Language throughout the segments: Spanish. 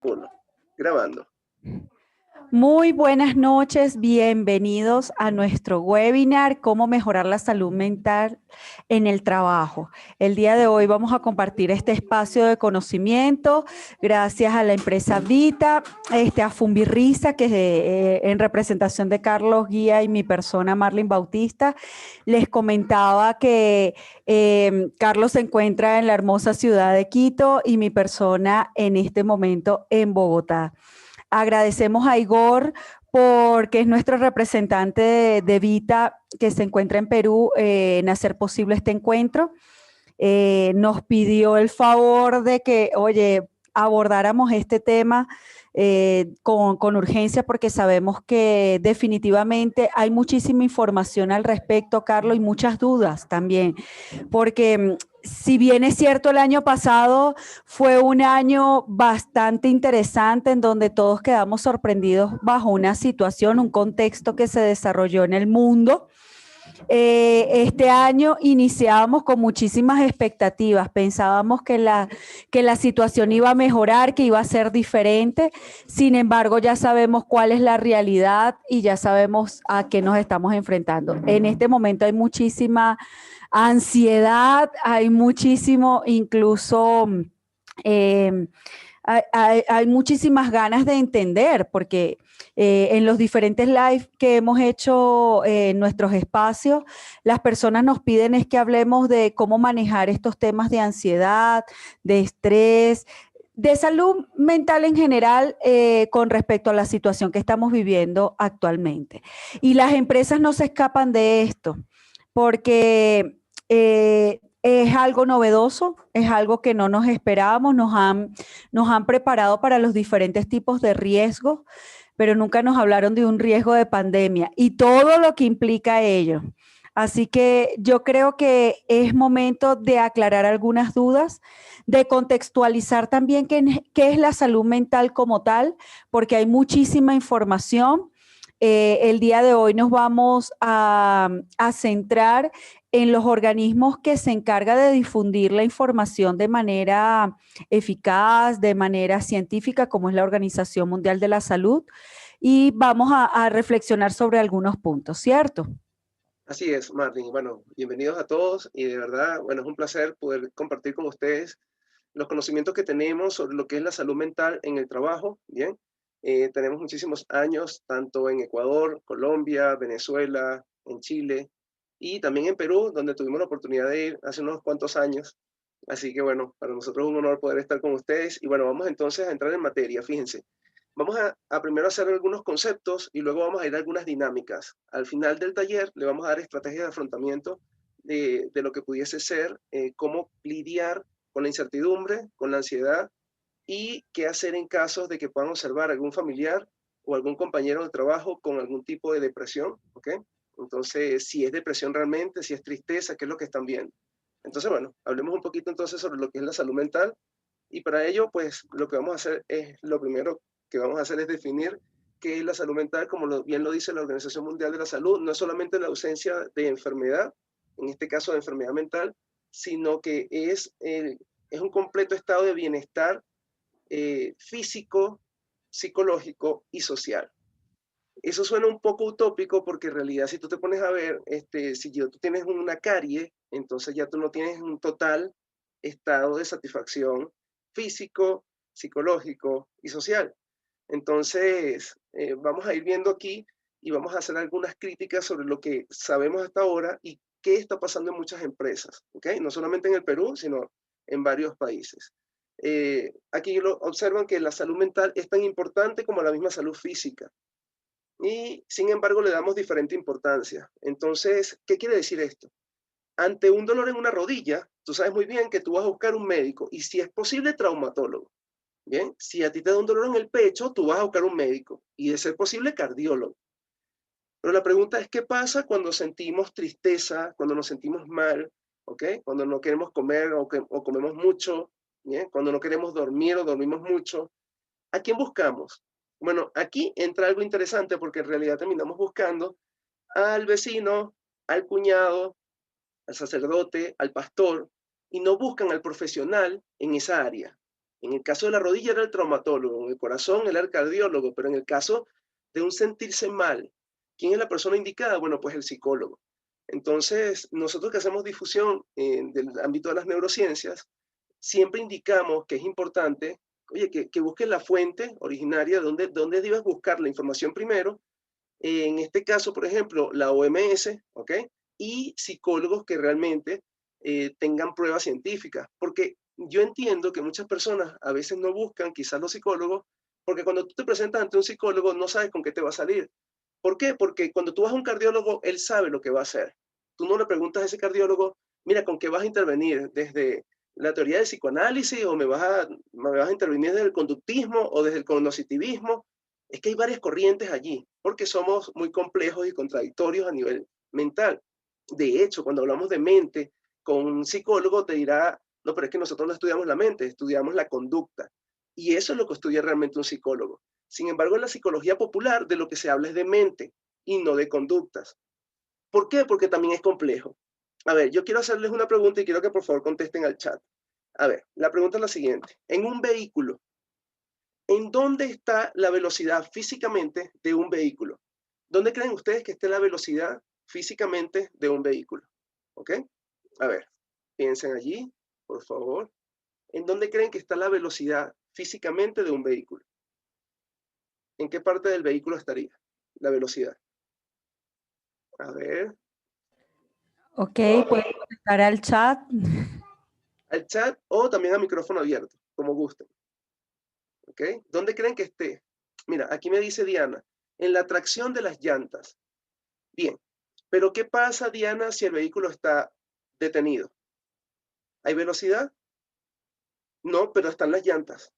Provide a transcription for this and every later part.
Uno, grabando. Muy buenas noches, bienvenidos a nuestro webinar Cómo mejorar la salud mental en el trabajo. El día de hoy vamos a compartir este espacio de conocimiento gracias a la empresa Vita, a Fumbirrisa, que en representación de Carlos Guía y mi persona Marlene Bautista, les comentaba que Carlos se encuentra en la hermosa ciudad de Quito y mi persona en este momento en Bogotá. Agradecemos a Igor porque es nuestro representante de Vita que se encuentra en Perú en hacer posible este encuentro. Nos pidió el favor de que, oye, abordáramos este tema con urgencia porque sabemos que definitivamente hay muchísima información al respecto, Carlos, y muchas dudas también, porque si bien es cierto, el año pasado fue un año bastante interesante en donde todos quedamos sorprendidos bajo una situación, un contexto que se desarrolló en el mundo. Este año iniciábamos con muchísimas expectativas, pensábamos que la situación iba a mejorar, que iba a ser diferente, sin embargo ya sabemos cuál es la realidad y ya sabemos a qué nos estamos enfrentando. En este momento hay muchísima ansiedad, hay muchísimo incluso... Eh, hay muchísimas ganas de entender, porque en los diferentes live que hemos hecho en nuestros espacios, las personas nos piden es que hablemos de cómo manejar estos temas de ansiedad, de estrés, de salud mental en general con respecto a la situación que estamos viviendo actualmente. Y las empresas no se escapan de esto, porque es algo novedoso, es algo que no nos esperábamos, nos han preparado para los diferentes tipos de riesgos, pero nunca nos hablaron de un riesgo de pandemia y todo lo que implica ello. Así que yo creo que es momento de aclarar algunas dudas, de contextualizar también qué es la salud mental como tal, porque hay muchísima información. El día de hoy nos vamos a centrar en los organismos que se encargan de difundir la información de manera eficaz, de manera científica, como es la Organización Mundial de la Salud, y vamos a reflexionar sobre algunos puntos, ¿cierto? Así es, Martín. Bueno, bienvenidos a todos y de verdad, bueno, es un placer poder compartir con ustedes los conocimientos que tenemos sobre lo que es la salud mental en el trabajo. Bien, tenemos muchísimos años, tanto en Ecuador, Colombia, Venezuela, en Chile y también en Perú, donde tuvimos la oportunidad de ir hace unos cuantos años. Así que bueno, para nosotros es un honor poder estar con ustedes y bueno, vamos entonces a entrar en materia, fíjense. Vamos a primero hacer algunos conceptos y luego vamos a ir a algunas dinámicas. Al final del taller le vamos a dar estrategias de afrontamiento de lo que pudiese ser, cómo lidiar con la incertidumbre, con la ansiedad y qué hacer en casos de que puedan observar algún familiar o algún compañero de trabajo con algún tipo de depresión, ¿ok? Entonces, si es depresión realmente, si es tristeza, qué es lo que están viendo. Entonces, bueno, hablemos un poquito entonces sobre lo que es la salud mental y para ello, pues lo que vamos a hacer es, lo primero que vamos a hacer es definir qué es la salud mental, como bien lo dice la Organización Mundial de la Salud, no es solamente la ausencia de enfermedad, en este caso de enfermedad mental, sino que es un completo estado de bienestar físico, psicológico y social. Eso suena un poco utópico porque en realidad si tú te pones a ver, si tú tienes una carie, entonces ya tú no tienes un total estado de satisfacción físico, psicológico y social. Entonces, vamos a ir viendo aquí y vamos a hacer algunas críticas sobre lo que sabemos hasta ahora y qué está pasando en muchas empresas, ¿ok? No solamente en el Perú, sino en varios países. Aquí observan que la salud mental es tan importante como la misma salud física y sin embargo le damos diferente importancia. Entonces, ¿qué quiere decir esto? Ante un dolor en una rodilla, tú sabes muy bien que tú vas a buscar un médico y si es posible, traumatólogo. Bien, si a ti te da un dolor en el pecho, tú vas a buscar un médico y de ser posible, cardiólogo. Pero la pregunta es, ¿qué pasa cuando sentimos tristeza, cuando nos sentimos mal, ¿ok? Cuando no queremos comer o comemos mucho, ¿bien? Cuando no queremos dormir o dormimos mucho. ¿A quién buscamos? Bueno, aquí entra algo interesante porque en realidad terminamos buscando al vecino, al cuñado, al sacerdote, al pastor, y no buscan al profesional en esa área, En el caso de la rodilla era el traumatólogo, en el corazón era el cardiólogo, pero en el caso de un sentirse mal, ¿quién es la persona indicada? Bueno, pues el psicólogo. Entonces, nosotros que hacemos difusión del ámbito de las neurociencias, siempre indicamos que es importante, oye, que busques la fuente originaria, donde debes buscar la información primero. En este caso, por ejemplo, la OMS, ¿ok? Y psicólogos que realmente tengan pruebas científicas, porque yo entiendo que muchas personas a veces no buscan quizás los psicólogos, porque cuando tú te presentas ante un psicólogo no sabes con qué te va a salir. ¿Por qué? Porque cuando tú vas a un cardiólogo, él sabe lo que va a hacer. Tú no le preguntas a ese cardiólogo, mira, ¿con qué vas a intervenir? ¿Desde la teoría del psicoanálisis o me vas a intervenir desde el conductismo o desde el cognoscitivismo? Es que hay varias corrientes allí, porque somos muy complejos y contradictorios a nivel mental. De hecho, cuando hablamos de mente, con un psicólogo te dirá, no, pero es que nosotros no estudiamos la mente, estudiamos la conducta. Y eso es lo que estudia realmente un psicólogo. Sin embargo, en la psicología popular de lo que se habla es de mente y no de conductas. ¿Por qué? Porque también es complejo. A ver, yo quiero hacerles una pregunta y quiero que por favor contesten al chat. A ver, la pregunta es la siguiente. En un vehículo, ¿en dónde está la velocidad físicamente de un vehículo? ¿Dónde creen ustedes que esté la velocidad físicamente de un vehículo? ¿Ok? A ver, piensen allí, por favor. ¿En dónde creen que está la velocidad físicamente de un vehículo? ¿En qué parte del vehículo estaría la velocidad? A ver, Ok, pueden contestar al chat. al chat o también a micrófono abierto, como gusten. ¿Ok? ¿Dónde creen que esté? Mira, aquí me dice Diana, en la tracción de las llantas. Bien, pero ¿qué pasa, Diana, si el vehículo está detenido? ¿Hay velocidad? No, pero están las llantas,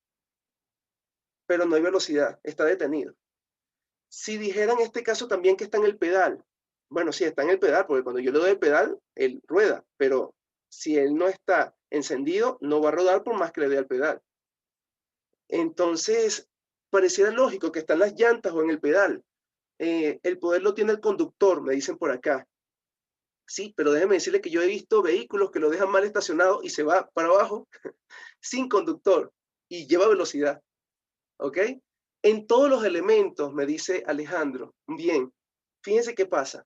pero no hay velocidad, está detenido. Si dijera en este caso también que está en el pedal, bueno, sí, está en el pedal, porque cuando yo le doy el pedal, él rueda, pero si él no está encendido, no va a rodar por más que le dé al pedal. Entonces, pareciera lógico que están las llantas o en el pedal. El poder lo tiene el conductor, me dicen por acá. Sí, pero déjeme decirle que yo he visto vehículos que lo dejan mal estacionado y se va para abajo sin conductor y lleva velocidad, ¿ok? En todos los elementos, me dice Alejandro. Bien, fíjense qué pasa.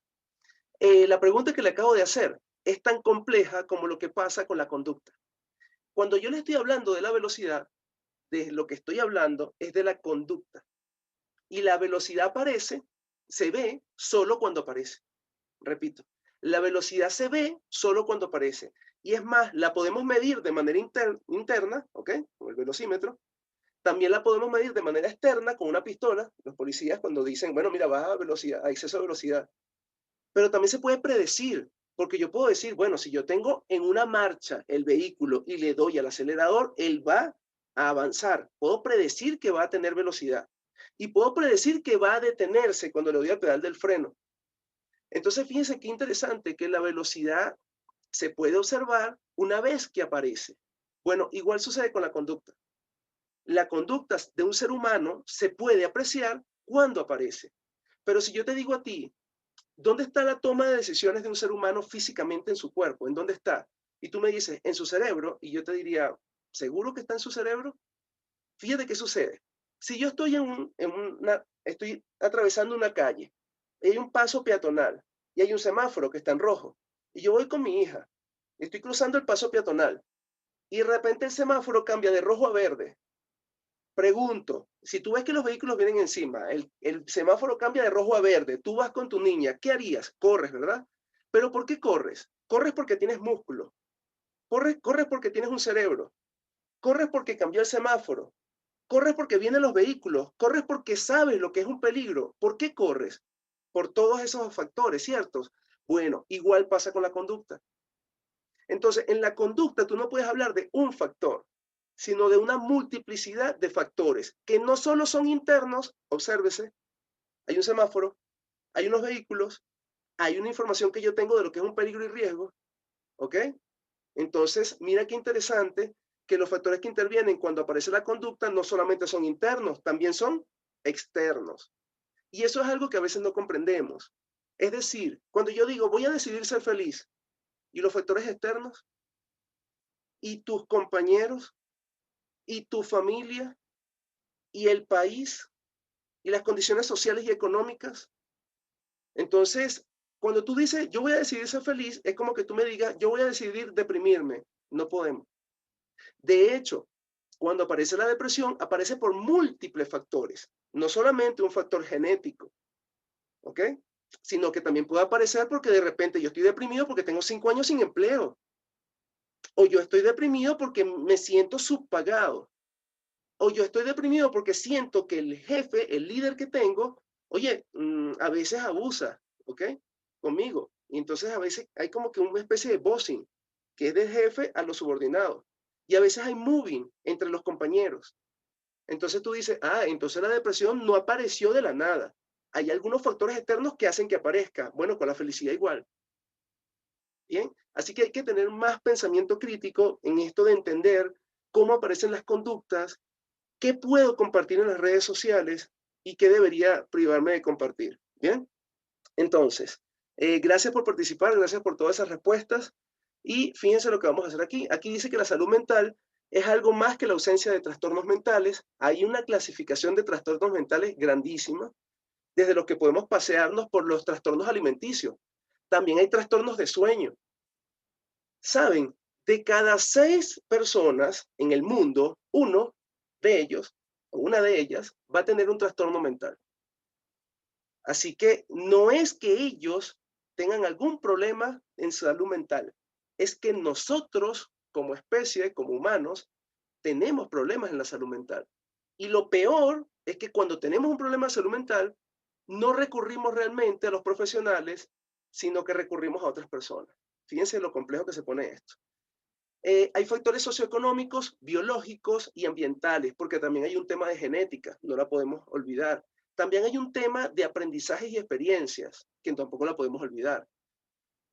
La pregunta que le acabo de hacer es tan compleja como lo que pasa con la conducta. Cuando yo le estoy hablando de la velocidad, de lo que estoy hablando es de la conducta. Y la velocidad aparece, se ve solo cuando aparece. Repito, la velocidad se ve solo cuando aparece. Y es más, la podemos medir de manera interna, ¿ok? Con el velocímetro. También la podemos medir de manera externa con una pistola. Los policías cuando dicen, bueno, mira, va a velocidad, a exceso de velocidad. Pero también se puede predecir, porque yo puedo decir, bueno, si yo tengo en una marcha el vehículo y le doy al acelerador, él va a avanzar. Puedo predecir que va a tener velocidad. Y puedo predecir que va a detenerse cuando le doy al pedal del freno. Entonces, fíjense qué interesante que la velocidad se puede observar una vez que aparece. Bueno, igual sucede con la conducta. La conducta de un ser humano se puede apreciar cuando aparece. Pero si yo te digo a ti, ¿dónde está la toma de decisiones de un ser humano físicamente en su cuerpo? ¿En dónde está? Y tú me dices, en su cerebro, y yo te diría, ¿seguro que está en su cerebro? Fíjate qué sucede. Si yo estoy estoy atravesando una calle, hay un paso peatonal y hay un semáforo que está en rojo, y yo voy con mi hija, estoy cruzando el paso peatonal, y de repente el semáforo cambia de rojo a verde. Pregunto, si tú ves que los vehículos vienen encima, el semáforo cambia de rojo a verde, tú vas con tu niña, ¿qué harías? Corres, ¿verdad? Pero ¿por qué corres? Corres porque tienes músculo, corres porque tienes un cerebro, corres porque cambió el semáforo, corres porque vienen los vehículos, corres porque sabes lo que es un peligro. ¿Por qué corres? Por todos esos factores, ¿ciertos? Bueno, igual pasa con la conducta. Entonces, en la conducta tú no puedes hablar de un factor, sino de una multiplicidad de factores que no solo son internos, obsérvese, hay un semáforo, hay unos vehículos, hay una información que yo tengo de lo que es un peligro y riesgo, ¿ok? Entonces, mira qué interesante que los factores que intervienen cuando aparece la conducta no solamente son internos, también son externos. Y eso es algo que a veces no comprendemos. Es decir, cuando yo digo voy a decidir ser feliz y los factores externos y tus compañeros, y tu familia y el país y las condiciones sociales y económicas. Entonces, cuando tú dices, yo voy a decidir ser feliz, es como que tú me digas, yo voy a decidir deprimirme. No podemos. De hecho, cuando aparece la depresión, aparece por múltiples factores, no solamente un factor genético, ¿ok? Sino que también puede aparecer porque de repente yo estoy deprimido porque tengo 5 años sin empleo, o yo estoy deprimido porque me siento subpagado, o yo estoy deprimido porque siento que el jefe, el líder que tengo, oye, a veces abusa, ¿ok? Conmigo. Y entonces a veces hay como que una especie de bossing, que es del jefe a los subordinados. Y a veces hay moving entre los compañeros. Entonces tú dices, entonces la depresión no apareció de la nada. Hay algunos factores externos que hacen que aparezca. Bueno, con la felicidad igual. Bien, así que hay que tener más pensamiento crítico en esto de entender cómo aparecen las conductas, qué puedo compartir en las redes sociales y qué debería privarme de compartir. Bien, entonces, gracias por participar, gracias por todas esas respuestas. Y fíjense lo que vamos a hacer aquí. Aquí dice que la salud mental es algo más que la ausencia de trastornos mentales. Hay una clasificación de trastornos mentales grandísima, desde los que podemos pasearnos por los trastornos alimenticios. También hay trastornos de sueño. Saben, de cada 6 personas en el mundo, uno de ellos o una de ellas va a tener un trastorno mental. Así que no es que ellos tengan algún problema en salud mental, es que nosotros como especie, como humanos, tenemos problemas en la salud mental. Y lo peor es que cuando tenemos un problema de salud mental, no recurrimos realmente a los profesionales, sino que recurrimos a otras personas. Fíjense lo complejo que se pone esto. Hay factores socioeconómicos, biológicos y ambientales, porque también hay un tema de genética, no la podemos olvidar. También hay un tema de aprendizajes y experiencias, que tampoco la podemos olvidar.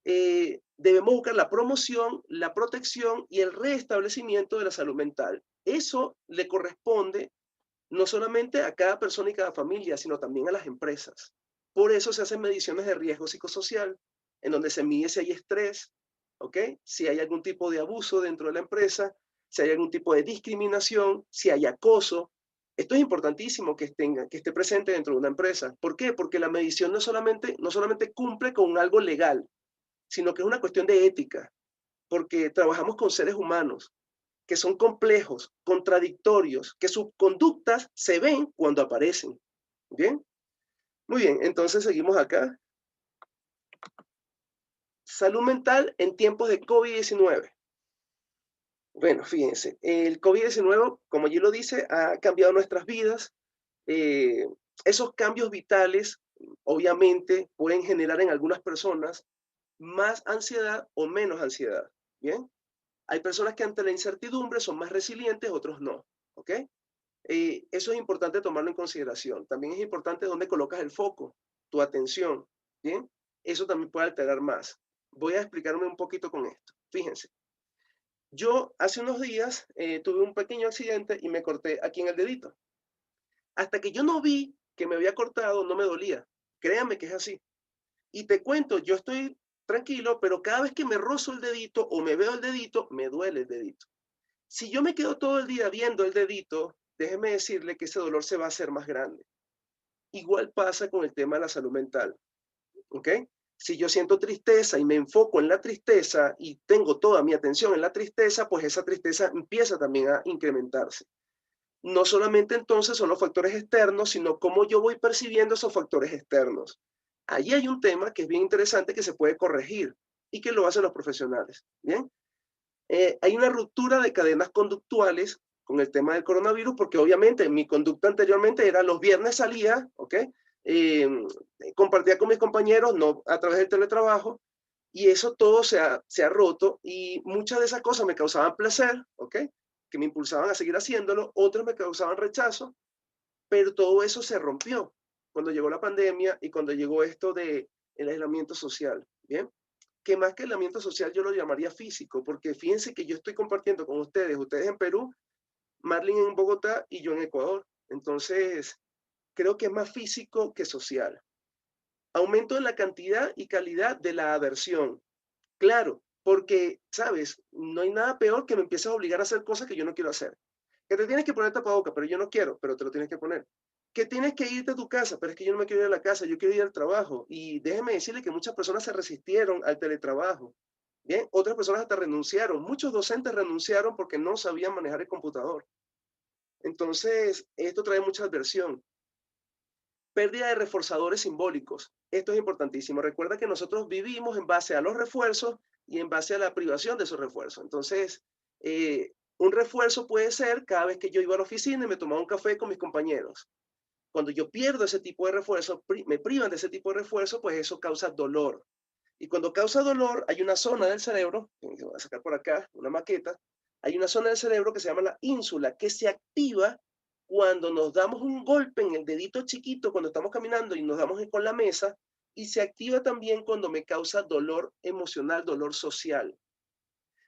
Debemos buscar la promoción, la protección y el restablecimiento de la salud mental. Eso le corresponde no solamente a cada persona y cada familia, sino también a las empresas. Por eso se hacen mediciones de riesgo psicosocial, en donde se mide si hay estrés, ¿ok? Si hay algún tipo de abuso dentro de la empresa, si hay algún tipo de discriminación, si hay acoso. Esto es importantísimo que esté presente dentro de una empresa. ¿Por qué? Porque la medición no solamente cumple con algo legal, sino que es una cuestión de ética, porque trabajamos con seres humanos que son complejos, contradictorios, que sus conductas se ven cuando aparecen. ¿Bien? Muy bien, entonces seguimos acá. Salud mental en tiempos de COVID-19. Bueno, fíjense, el COVID-19, como allí lo dice, ha cambiado nuestras vidas. Eh, Esos cambios vitales, obviamente, pueden generar en algunas personas más ansiedad o menos ansiedad. ¿Bien? Hay personas que ante la incertidumbre son más resilientes, otros no. ¿Ok? Eso es importante tomarlo en consideración. También es importante dónde colocas el foco, tu atención. ¿Bien? Eso también puede alterar más. Voy a explicarme un poquito con esto. Fíjense, yo hace unos días tuve un pequeño accidente y me corté aquí en el dedito. Hasta que yo no vi que me había cortado, no me dolía. Créanme que es así. Y te cuento, yo estoy tranquilo, pero cada vez que me rozo el dedito o me veo el dedito, me duele el dedito. Si yo me quedo todo el día viendo el dedito, déjeme decirle que ese dolor se va a hacer más grande. Igual pasa con el tema de la salud mental, ¿ok? Si yo siento tristeza y me enfoco en la tristeza y tengo toda mi atención en la tristeza, pues esa tristeza empieza también a incrementarse. No solamente entonces son los factores externos, sino cómo yo voy percibiendo esos factores externos. Allí hay un tema que es bien interesante que se puede corregir y que lo hacen los profesionales. Bien, hay una ruptura de cadenas conductuales con el tema del coronavirus, porque obviamente mi conducta anteriormente era los viernes salía, ¿ok? Eh, Compartía con mis compañeros, no a través del teletrabajo, y eso todo se ha roto y muchas de esas cosas me causaban placer, ¿ok? Que me impulsaban a seguir haciéndolo, otras me causaban rechazo, pero todo eso se rompió cuando llegó la pandemia y cuando llegó esto de el aislamiento social, ¿bien? Que más que aislamiento social yo lo llamaría físico, porque fíjense que yo estoy compartiendo con ustedes en Perú, Marlene en Bogotá y yo en Ecuador. Entonces, creo que es más físico que social. Aumento en la cantidad y calidad de la aversión. Claro, porque, sabes, no hay nada peor que me empieces a obligar a hacer cosas que yo no quiero hacer. Que te tienes que poner tapabocas, pero yo no quiero, pero te lo tienes que poner. Que tienes que irte a tu casa, pero es que yo no me quiero ir a la casa, yo quiero ir al trabajo. Y déjeme decirle que muchas personas se resistieron al teletrabajo. Bien, otras personas hasta renunciaron. Muchos docentes renunciaron porque no sabían manejar el computador. Entonces, esto trae mucha adversión. Pérdida de reforzadores simbólicos. Esto es importantísimo. Recuerda que nosotros vivimos en base a los refuerzos y en base a la privación de esos refuerzos. Entonces, un refuerzo puede ser cada vez que yo iba a la oficina y me tomaba un café con mis compañeros. Cuando yo pierdo ese tipo de refuerzo, me privan de ese tipo de refuerzo, pues eso causa dolor. Y cuando causa dolor, hay una zona del cerebro, que voy a sacar por acá, una maqueta, hay una zona del cerebro que se llama la ínsula, que se activa cuando nos damos un golpe en el dedito chiquito, cuando estamos caminando y nos damos con la mesa, y se activa también cuando me causa dolor emocional, dolor social.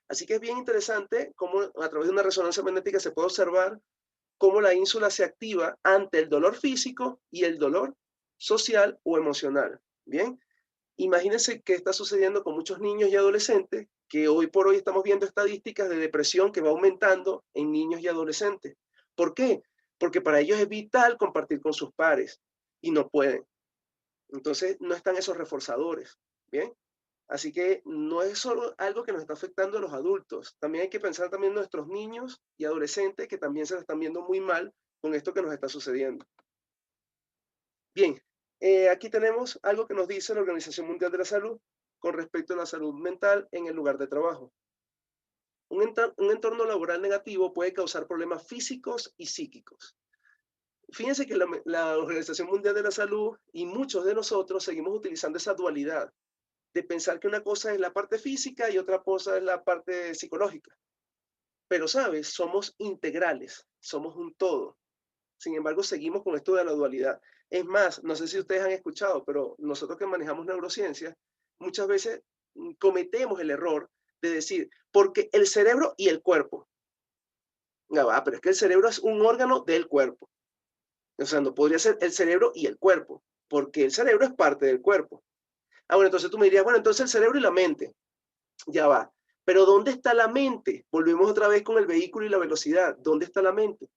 Así que es bien interesante cómo a través de una resonancia magnética se puede observar cómo la ínsula se activa ante el dolor físico y el dolor social o emocional. Bien, imagínense qué está sucediendo con muchos niños y adolescentes, que hoy por hoy estamos viendo estadísticas de depresión que va aumentando en niños y adolescentes. ¿Por qué? Porque para ellos es vital compartir con sus pares y no pueden. Entonces no están esos reforzadores. Bien, así que no es solo algo que nos está afectando a los adultos, también hay que pensar también en nuestros niños y adolescentes que también se la están viendo muy mal con esto que nos está sucediendo. Bien, aquí tenemos algo que nos dice la Organización Mundial de la Salud con respecto a la salud mental en el lugar de trabajo. Un entorno laboral negativo puede causar problemas físicos y psíquicos. Fíjense que la Organización Mundial de la Salud y muchos de nosotros seguimos utilizando esa dualidad de pensar que una cosa es la parte física y otra cosa es la parte psicológica. Pero, ¿sabes? Somos integrales, somos un todo. Sin embargo, seguimos con esto de la dualidad. Es más, no sé si ustedes han escuchado, pero nosotros que manejamos neurociencia, muchas veces cometemos el error de decir, porque el cerebro y el cuerpo. Ya va, pero es que el cerebro es un órgano del cuerpo. O sea, no podría ser el cerebro y el cuerpo, porque el cerebro es parte del cuerpo. Ah, bueno, entonces tú me dirías, bueno, entonces el cerebro y la mente. Ya va. Pero ¿dónde está la mente? Volvemos otra vez con el vehículo y la velocidad. ¿Dónde está la mente?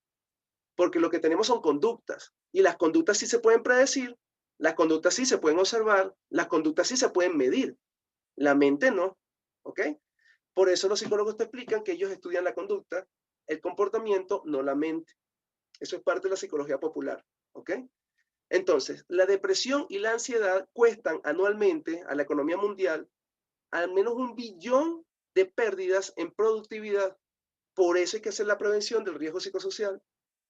Porque lo que tenemos son conductas y las conductas sí se pueden predecir, las conductas sí se pueden observar, las conductas sí se pueden medir, la mente no, ¿ok? Por eso los psicólogos te explican que ellos estudian la conducta, el comportamiento, no la mente. Eso es parte de la psicología popular, ¿ok? Entonces, la depresión y la ansiedad cuestan anualmente a la economía mundial al menos 1 billón de pérdidas en productividad. Por eso hay que hacer la prevención del riesgo psicosocial,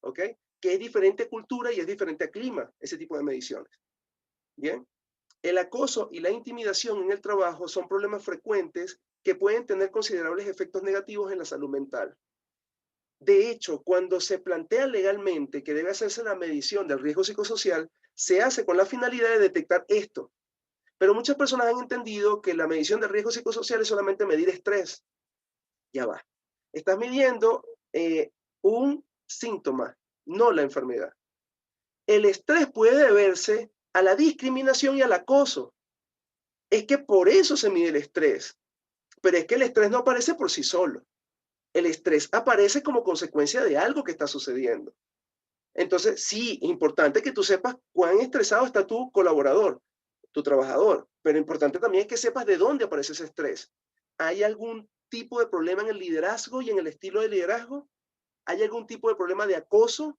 ¿ok? Que es diferente a cultura y es diferente a clima, ese tipo de mediciones. Bien, el acoso y la intimidación en el trabajo son problemas frecuentes que pueden tener considerables efectos negativos en la salud mental. De hecho, cuando se plantea legalmente que debe hacerse la medición del riesgo psicosocial, se hace con la finalidad de detectar esto. Pero muchas personas han entendido que la medición del riesgo psicosocial es solamente medir estrés. Ya va. Estás midiendo un síntoma, no la enfermedad. El estrés puede deberse a la discriminación y al acoso. Es que por eso se mide el estrés. Pero es que el estrés no aparece por sí solo. El estrés aparece como consecuencia de algo que está sucediendo. Entonces, sí, es importante que tú sepas cuán estresado está tu colaborador, tu trabajador, pero importante también es que sepas de dónde aparece ese estrés. ¿Hay algún tipo de problema en el liderazgo y en el estilo de liderazgo? ¿Hay algún tipo de problema de acoso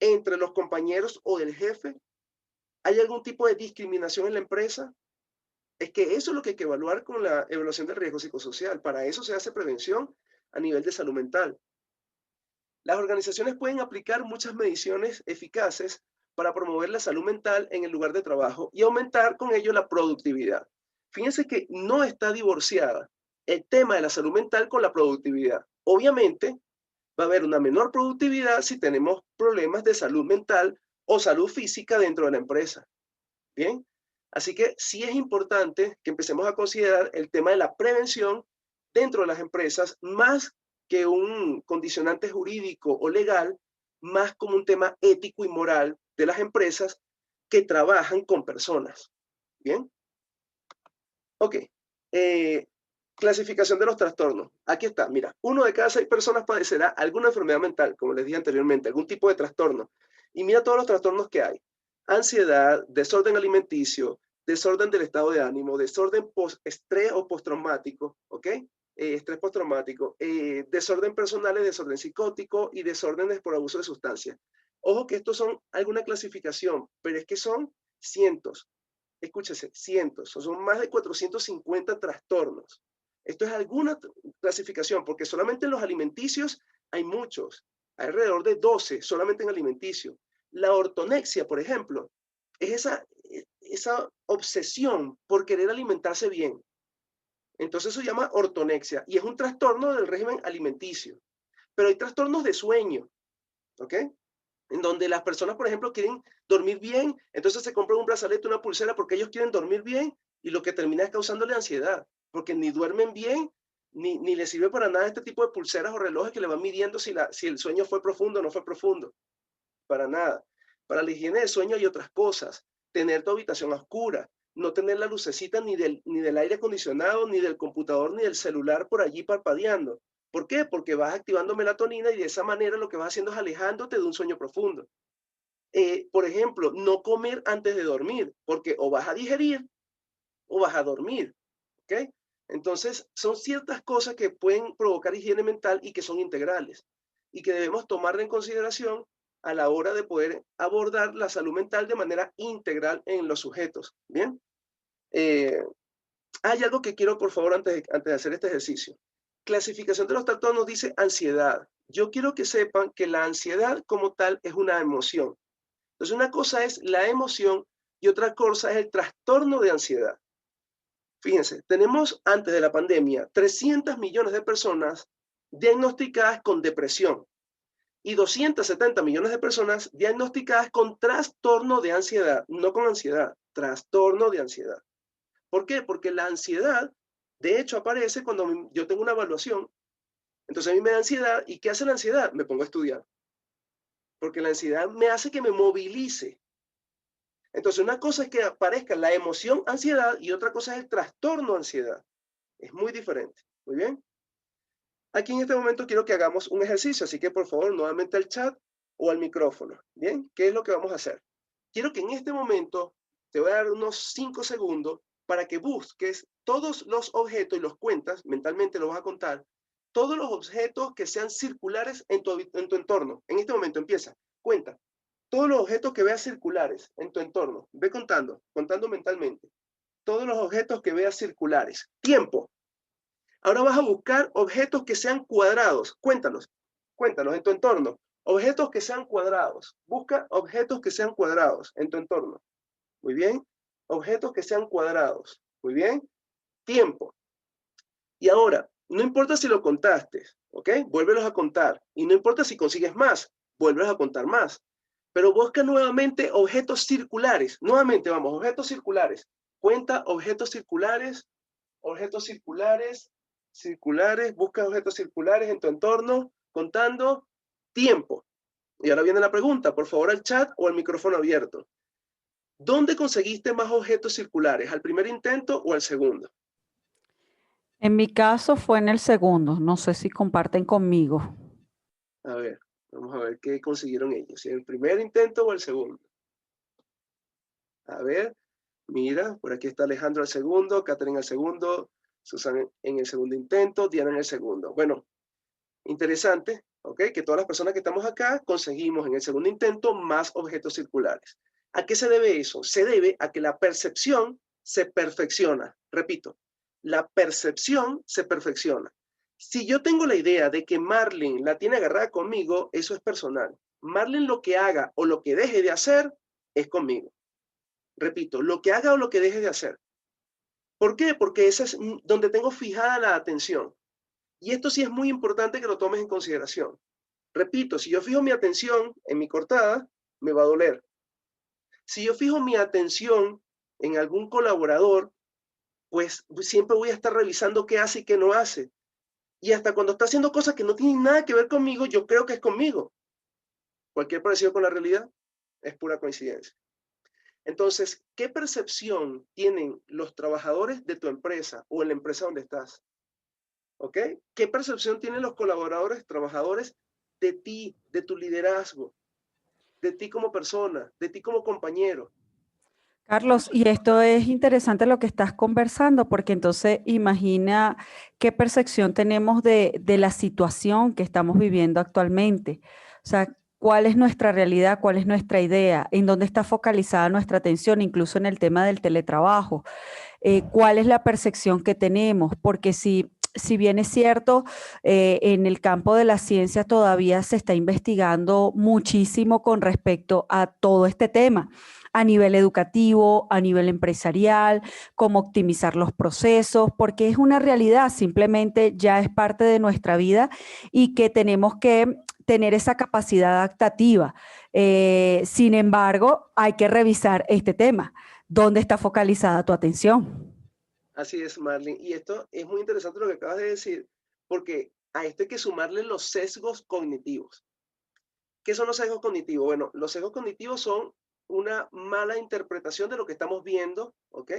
entre los compañeros o del jefe? ¿Hay algún tipo de discriminación en la empresa? Es que eso es lo que hay que evaluar con la evaluación del riesgo psicosocial. Para eso se hace prevención a nivel de salud mental. Las organizaciones pueden aplicar muchas mediciones eficaces para promover la salud mental en el lugar de trabajo y aumentar con ello la productividad. Fíjense que no está divorciada el tema de la salud mental con la productividad. Obviamente, va a haber una menor productividad si tenemos problemas de salud mental o salud física dentro de la empresa. Bien, así que sí es importante que empecemos a considerar el tema de la prevención dentro de las empresas más que un condicionante jurídico o legal, más como un tema ético y moral de las empresas que trabajan con personas. Bien, ok. Clasificación de los trastornos. Aquí está, mira, 1 de cada 6 personas padecerá alguna enfermedad mental, como les dije anteriormente, algún tipo de trastorno. Y mira todos los trastornos que hay. Ansiedad, desorden alimenticio, desorden del estado de ánimo, desorden post-estrés o postraumático, ¿ok? Estrés postraumático, desorden personal, desorden psicótico y desórdenes por abuso de sustancias. Ojo que estos son alguna clasificación, pero es que son cientos. Escúchese, cientos, son más de 450 trastornos. Esto es alguna clasificación, porque solamente en los alimenticios hay muchos, hay alrededor de 12 solamente en alimenticio. La ortonexia, por ejemplo, es esa obsesión por querer alimentarse bien. Entonces eso se llama ortonexia y es un trastorno del régimen alimenticio. Pero hay trastornos de sueño, ¿ok? En donde las personas, por ejemplo, quieren dormir bien, entonces se compran un brazalete, una pulsera porque ellos quieren dormir bien y lo que termina es causándole ansiedad, porque ni duermen bien, ni les sirve para nada este tipo de pulseras o relojes que le van midiendo si el sueño fue profundo o no fue profundo, para nada. Para la higiene del sueño hay otras cosas, tener tu habitación a oscura, no tener la lucecita ni del aire acondicionado, ni del computador, ni del celular por allí parpadeando. ¿Por qué? Porque vas activando melatonina y de esa manera lo que vas haciendo es alejándote de un sueño profundo. Por ejemplo, no comer antes de dormir, porque o vas a digerir o vas a dormir, ¿ok? Entonces, son ciertas cosas que pueden provocar higiene mental y que son integrales y que debemos tomar en consideración a la hora de poder abordar la salud mental de manera integral en los sujetos, ¿bien? Eh, Hay algo que quiero, por favor, antes de hacer este ejercicio. Clasificación de los trastornos dice ansiedad. Yo quiero que sepan que la ansiedad como tal es una emoción. Entonces, una cosa es la emoción y otra cosa es el trastorno de ansiedad. Fíjense, tenemos antes de la pandemia 300 millones de personas diagnosticadas con depresión y 270 millones de personas diagnosticadas con trastorno de ansiedad, no con ansiedad, trastorno de ansiedad. ¿Por qué? Porque la ansiedad, de hecho, aparece cuando yo tengo una evaluación. Entonces a mí me da ansiedad. ¿Y qué hace la ansiedad? Me pongo a estudiar. Porque la ansiedad me hace que me movilice. Entonces una cosa es que aparezca la emoción ansiedad y otra cosa es el trastorno ansiedad. Es muy diferente. Muy bien. Aquí en este momento quiero que hagamos un ejercicio, así que por favor nuevamente al chat o al micrófono. Bien, ¿qué es lo que vamos a hacer? Quiero que en este momento te voy a dar unos 5 segundos para que busques todos los objetos y los cuentas, mentalmente los vas a contar, todos los objetos que sean circulares en tu entorno. En este momento empieza, cuenta todos los objetos que veas circulares en tu entorno. Ve contando mentalmente. Todos los objetos que veas circulares. Tiempo. Ahora vas a buscar objetos que sean cuadrados. Cuéntalos en tu entorno. Objetos que sean cuadrados. Busca objetos que sean cuadrados en tu entorno. Muy bien. Objetos que sean cuadrados. Muy bien. Tiempo. Y ahora, no importa si lo contaste, ¿ok? Vuélvelos a contar. Y no importa si consigues más, vuelves a contar más. Pero busca nuevamente objetos circulares. Nuevamente, vamos, objetos circulares. Cuenta objetos circulares, busca objetos circulares en tu entorno, contando tiempo. Y ahora viene la pregunta, por favor, al chat o al micrófono abierto. ¿Dónde conseguiste más objetos circulares? ¿Al primer intento o al segundo? En mi caso fue en el segundo, no sé si comparten conmigo. A ver, vamos a ver qué consiguieron ellos, si el primer intento o el segundo. A ver, mira, por aquí está Alejandro al segundo, Catherine al segundo, Susana en el segundo intento, Diana en el segundo. Bueno, interesante, ¿ok? Que todas las personas que estamos acá conseguimos en el segundo intento más objetos circulares. ¿A qué se debe eso? Se debe a que la percepción se perfecciona. Repito, la percepción se perfecciona. Si yo tengo la idea de que Marlene la tiene agarrada conmigo, eso es personal. Marlene lo que haga o lo que deje de hacer es conmigo. Repito, lo que haga o lo que deje de hacer. ¿Por qué? Porque ese es donde tengo fijada la atención. Y esto sí es muy importante que lo tomes en consideración. Repito, si yo fijo mi atención en mi cortada, me va a doler. Si yo fijo mi atención en algún colaborador, pues siempre voy a estar revisando qué hace y qué no hace. Y hasta cuando está haciendo cosas que no tienen nada que ver conmigo, yo creo que es conmigo. Cualquier parecido con la realidad es pura coincidencia. Entonces, ¿qué percepción tienen los trabajadores de tu empresa o en la empresa donde estás? ¿Ok? ¿Qué percepción tienen los colaboradores, trabajadores de ti, de tu liderazgo, de ti como persona, de ti como compañero? Carlos, y esto es interesante lo que estás conversando, porque entonces imagina qué percepción tenemos de la situación que estamos viviendo actualmente. O sea, cuál es nuestra realidad, cuál es nuestra idea, en dónde está focalizada nuestra atención, incluso en el tema del teletrabajo. Cuál es la percepción que tenemos, porque si bien es cierto, en el campo de la ciencia todavía se está investigando muchísimo con respecto a todo este tema a nivel educativo, a nivel empresarial, cómo optimizar los procesos, porque es una realidad, simplemente ya es parte de nuestra vida y que tenemos que tener esa capacidad adaptativa. Sin embargo, hay que revisar este tema. ¿Dónde está focalizada tu atención? Así es, Marlene. Y esto es muy interesante lo que acabas de decir, porque a esto hay que sumarle los sesgos cognitivos. ¿Qué son los sesgos cognitivos? Bueno, los sesgos cognitivos son una mala interpretación de lo que estamos viendo, ¿ok?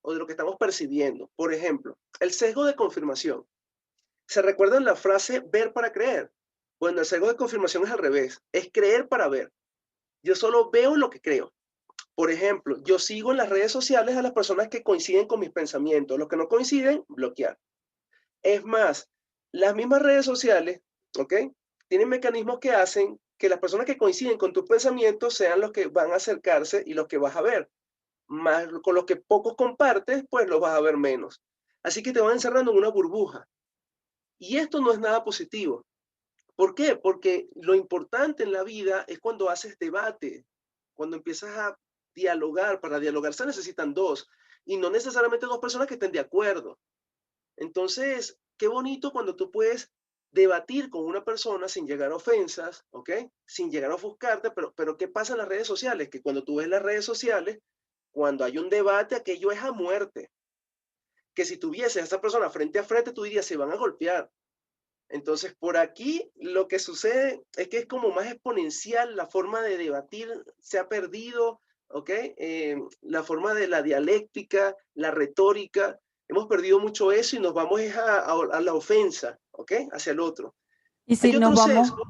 O de lo que estamos percibiendo. Por ejemplo, el sesgo de confirmación. ¿Se recuerdan la frase ver para creer? Bueno, el sesgo de confirmación es al revés, es creer para ver. Yo solo veo lo que creo. Por ejemplo, yo sigo en las redes sociales a las personas que coinciden con mis pensamientos. Los que no coinciden, bloquear. Es más, las mismas redes sociales, ¿ok? Tienen mecanismos que hacen que las personas que coinciden con tus pensamientos sean los que van a acercarse y los que vas a ver. Más con los que pocos compartes, pues los vas a ver menos. Así que te van encerrando en una burbuja. Y esto no es nada positivo. ¿Por qué? Porque lo importante en la vida es cuando haces debate, cuando empiezas a dialogar. Para dialogar se necesitan dos, y no necesariamente dos personas que estén de acuerdo. Entonces, qué bonito cuando tú puedes debatir con una persona sin llegar a ofensas, ¿ok? Sin llegar a ofuscarte, pero ¿qué pasa en las redes sociales? Que cuando tú ves las redes sociales, cuando hay un debate, aquello es a muerte. Que si tuvieses a esa persona frente a frente, tú dirías, se van a golpear. Entonces, por aquí lo que sucede es que es como más exponencial la forma de debatir, se ha perdido, ¿ok? La forma de la dialéctica, la retórica, hemos perdido mucho eso y nos vamos a la ofensa, ¿ok? Hacia el otro. Y Hay si nos otro vamos, sesgo,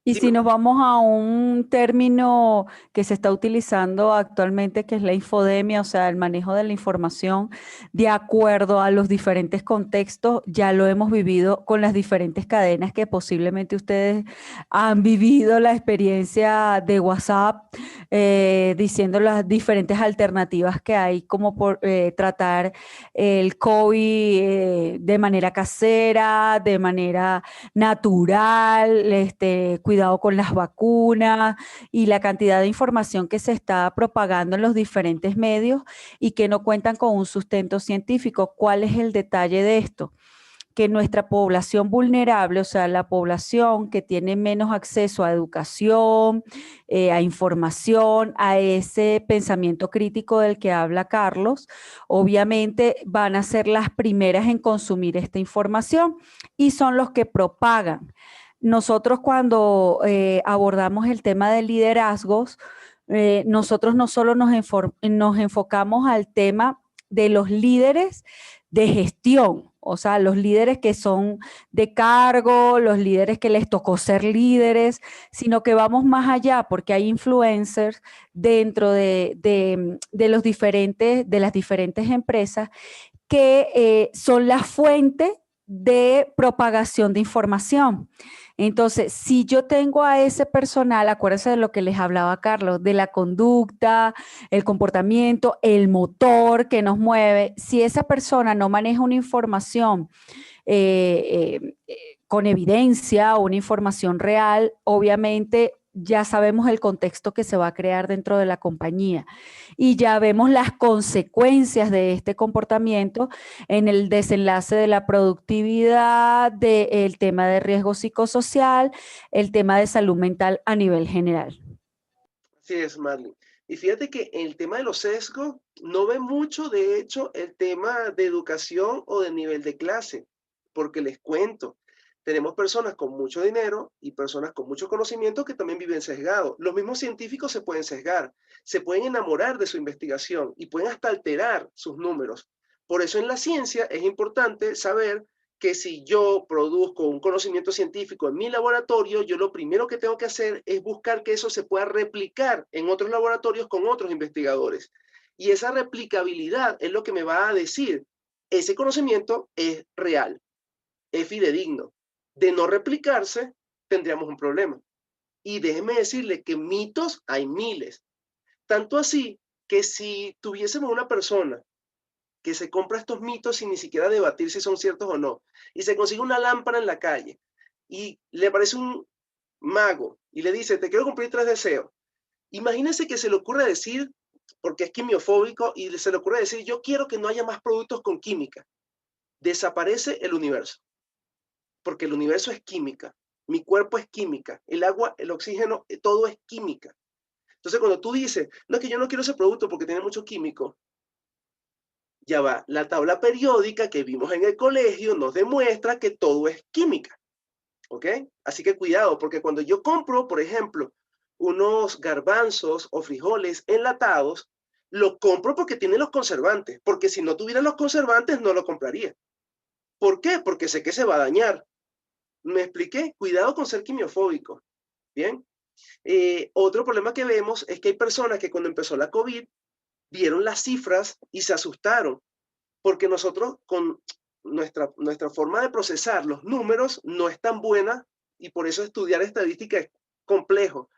y si dime. nos vamos a un término que se está utilizando actualmente, que es la infodemia, o sea, el manejo de la información de acuerdo a los diferentes contextos, ya lo hemos vivido con las diferentes cadenas que posiblemente ustedes han vivido la experiencia de WhatsApp, diciendo las diferentes alternativas que hay como por tratar el COVID de manera casera, de manera natural, cuidado con las vacunas y la cantidad de información que se está propagando en los diferentes medios y que no cuentan con un sustento científico. ¿Cuál es el detalle de esto? Que nuestra población vulnerable, o sea, la población que tiene menos acceso a educación, a información, a ese pensamiento crítico del que habla Carlos, obviamente van a ser las primeras en consumir esta información y son los que propagan. Nosotros cuando abordamos el tema de liderazgos, nosotros no solo nos enfocamos al tema de los líderes de gestión, o sea, los líderes que son de cargo, los líderes que les tocó ser líderes, sino que vamos más allá porque hay influencers dentro de las diferentes empresas que son la fuente de propagación de información. Entonces, si yo tengo a ese personal, acuérdense de lo que les hablaba Carlos, de la conducta, el comportamiento, el motor que nos mueve, si esa persona no maneja una información con evidencia o una información real, obviamente ya sabemos el contexto que se va a crear dentro de la compañía y ya vemos las consecuencias de este comportamiento en el desenlace de la productividad, del tema de riesgo psicosocial, el tema de salud mental a nivel general. Así es, Marlene. Y fíjate que el tema de los sesgos no ve mucho, de hecho, el tema de educación o de nivel de clase, porque les cuento, tenemos personas con mucho dinero y personas con mucho conocimiento que también viven sesgados. Los mismos científicos se pueden sesgar, se pueden enamorar de su investigación y pueden hasta alterar sus números. Por eso en la ciencia es importante saber que si yo produzco un conocimiento científico en mi laboratorio, yo lo primero que tengo que hacer es buscar que eso se pueda replicar en otros laboratorios con otros investigadores. Y esa replicabilidad es lo que me va a decir, ese conocimiento es real, es fidedigno. De no replicarse, tendríamos un problema. Y déjeme decirle que mitos hay miles. Tanto así que si tuviésemos una persona que se compra estos mitos sin ni siquiera debatir si son ciertos o no, y se consigue una lámpara en la calle, y le aparece un mago y le dice, te quiero cumplir 3 deseos. Imagínense que se le ocurre decir, porque es quimiofóbico, y se le ocurre decir, yo quiero que no haya más productos con química. Desaparece el universo, porque el universo es química, mi cuerpo es química, el agua, el oxígeno, todo es química. Entonces, cuando tú dices, no, es que yo no quiero ese producto porque tiene mucho químico, ya va, la tabla periódica que vimos en el colegio nos demuestra que todo es química, ¿ok? Así que cuidado, porque cuando yo compro, por ejemplo, unos garbanzos o frijoles enlatados, lo compro porque tiene los conservantes, porque si no tuviera los conservantes no lo compraría. ¿Por qué? Porque sé que se va a dañar. ¿Me expliqué? Cuidado con ser quimiofóbico, ¿bien? Otro problema que vemos es que hay personas que cuando empezó la COVID vieron las cifras y se asustaron, porque nosotros con nuestra forma de procesar los números no es tan buena y por eso estudiar estadística es complejo.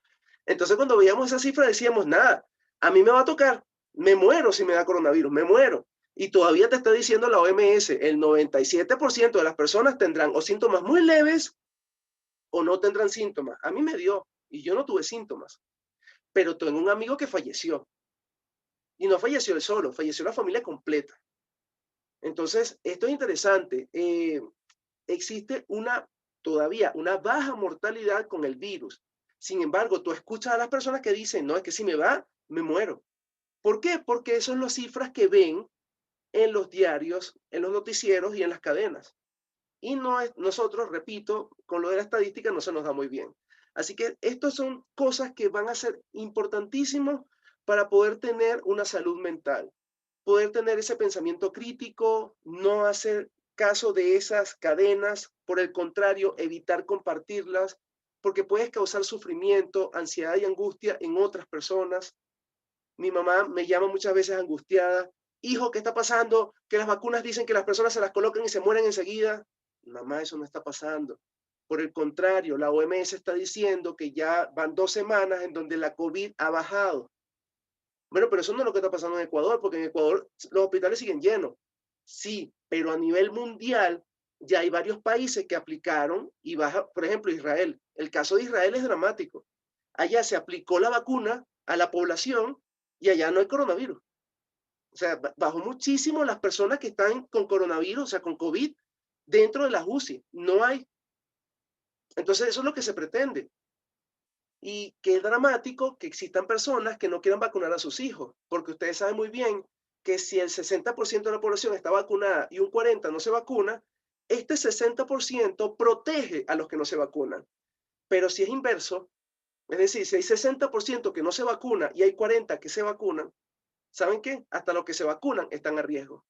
Entonces cuando veíamos esa cifra decíamos, nada, a mí me va a tocar, me muero si me da coronavirus, me muero. Y todavía te está diciendo la OMS, el 97% de las personas tendrán o síntomas muy leves o no tendrán síntomas. A mí me dio y yo no tuve síntomas, pero tengo un amigo que falleció. Y no falleció él solo, falleció la familia completa. Entonces, esto es interesante. Existe todavía una baja mortalidad con el virus. Sin embargo, tú escuchas a las personas que dicen, no, es que si me va, me muero. ¿Por qué? Porque esas son las cifras que ven en los diarios, en los noticieros y en las cadenas. Y nosotros, repito, con lo de la estadística no se nos da muy bien. Así que estas son cosas que van a ser importantísimas para poder tener una salud mental, poder tener ese pensamiento crítico, no hacer caso de esas cadenas, por el contrario, evitar compartirlas, porque puedes causar sufrimiento, ansiedad y angustia en otras personas. Mi mamá me llama muchas veces angustiada, hijo, ¿qué está pasando? Que las vacunas dicen que las personas se las colocan y se mueren enseguida. Mamá, eso no está pasando. Por el contrario, la OMS está diciendo que ya van 2 semanas en donde la COVID ha bajado. Bueno, pero eso no es lo que está pasando en Ecuador, porque en Ecuador los hospitales siguen llenos. Sí, pero a nivel mundial ya hay varios países que aplicaron y baja, por ejemplo, Israel. El caso de Israel es dramático. Allá se aplicó la vacuna a la población y allá no hay coronavirus. O sea, bajó muchísimo las personas que están con coronavirus, o sea, con COVID, dentro de las UCI. No hay. Entonces, eso es lo que se pretende. Y qué dramático que existan personas que no quieran vacunar a sus hijos, porque ustedes saben muy bien que si el 60% de la población está vacunada y un 40% no se vacuna, este 60% protege a los que no se vacunan. Pero si es inverso, es decir, si hay 60% que no se vacuna y hay 40% que se vacunan, ¿saben qué? Hasta los que se vacunan están a riesgo.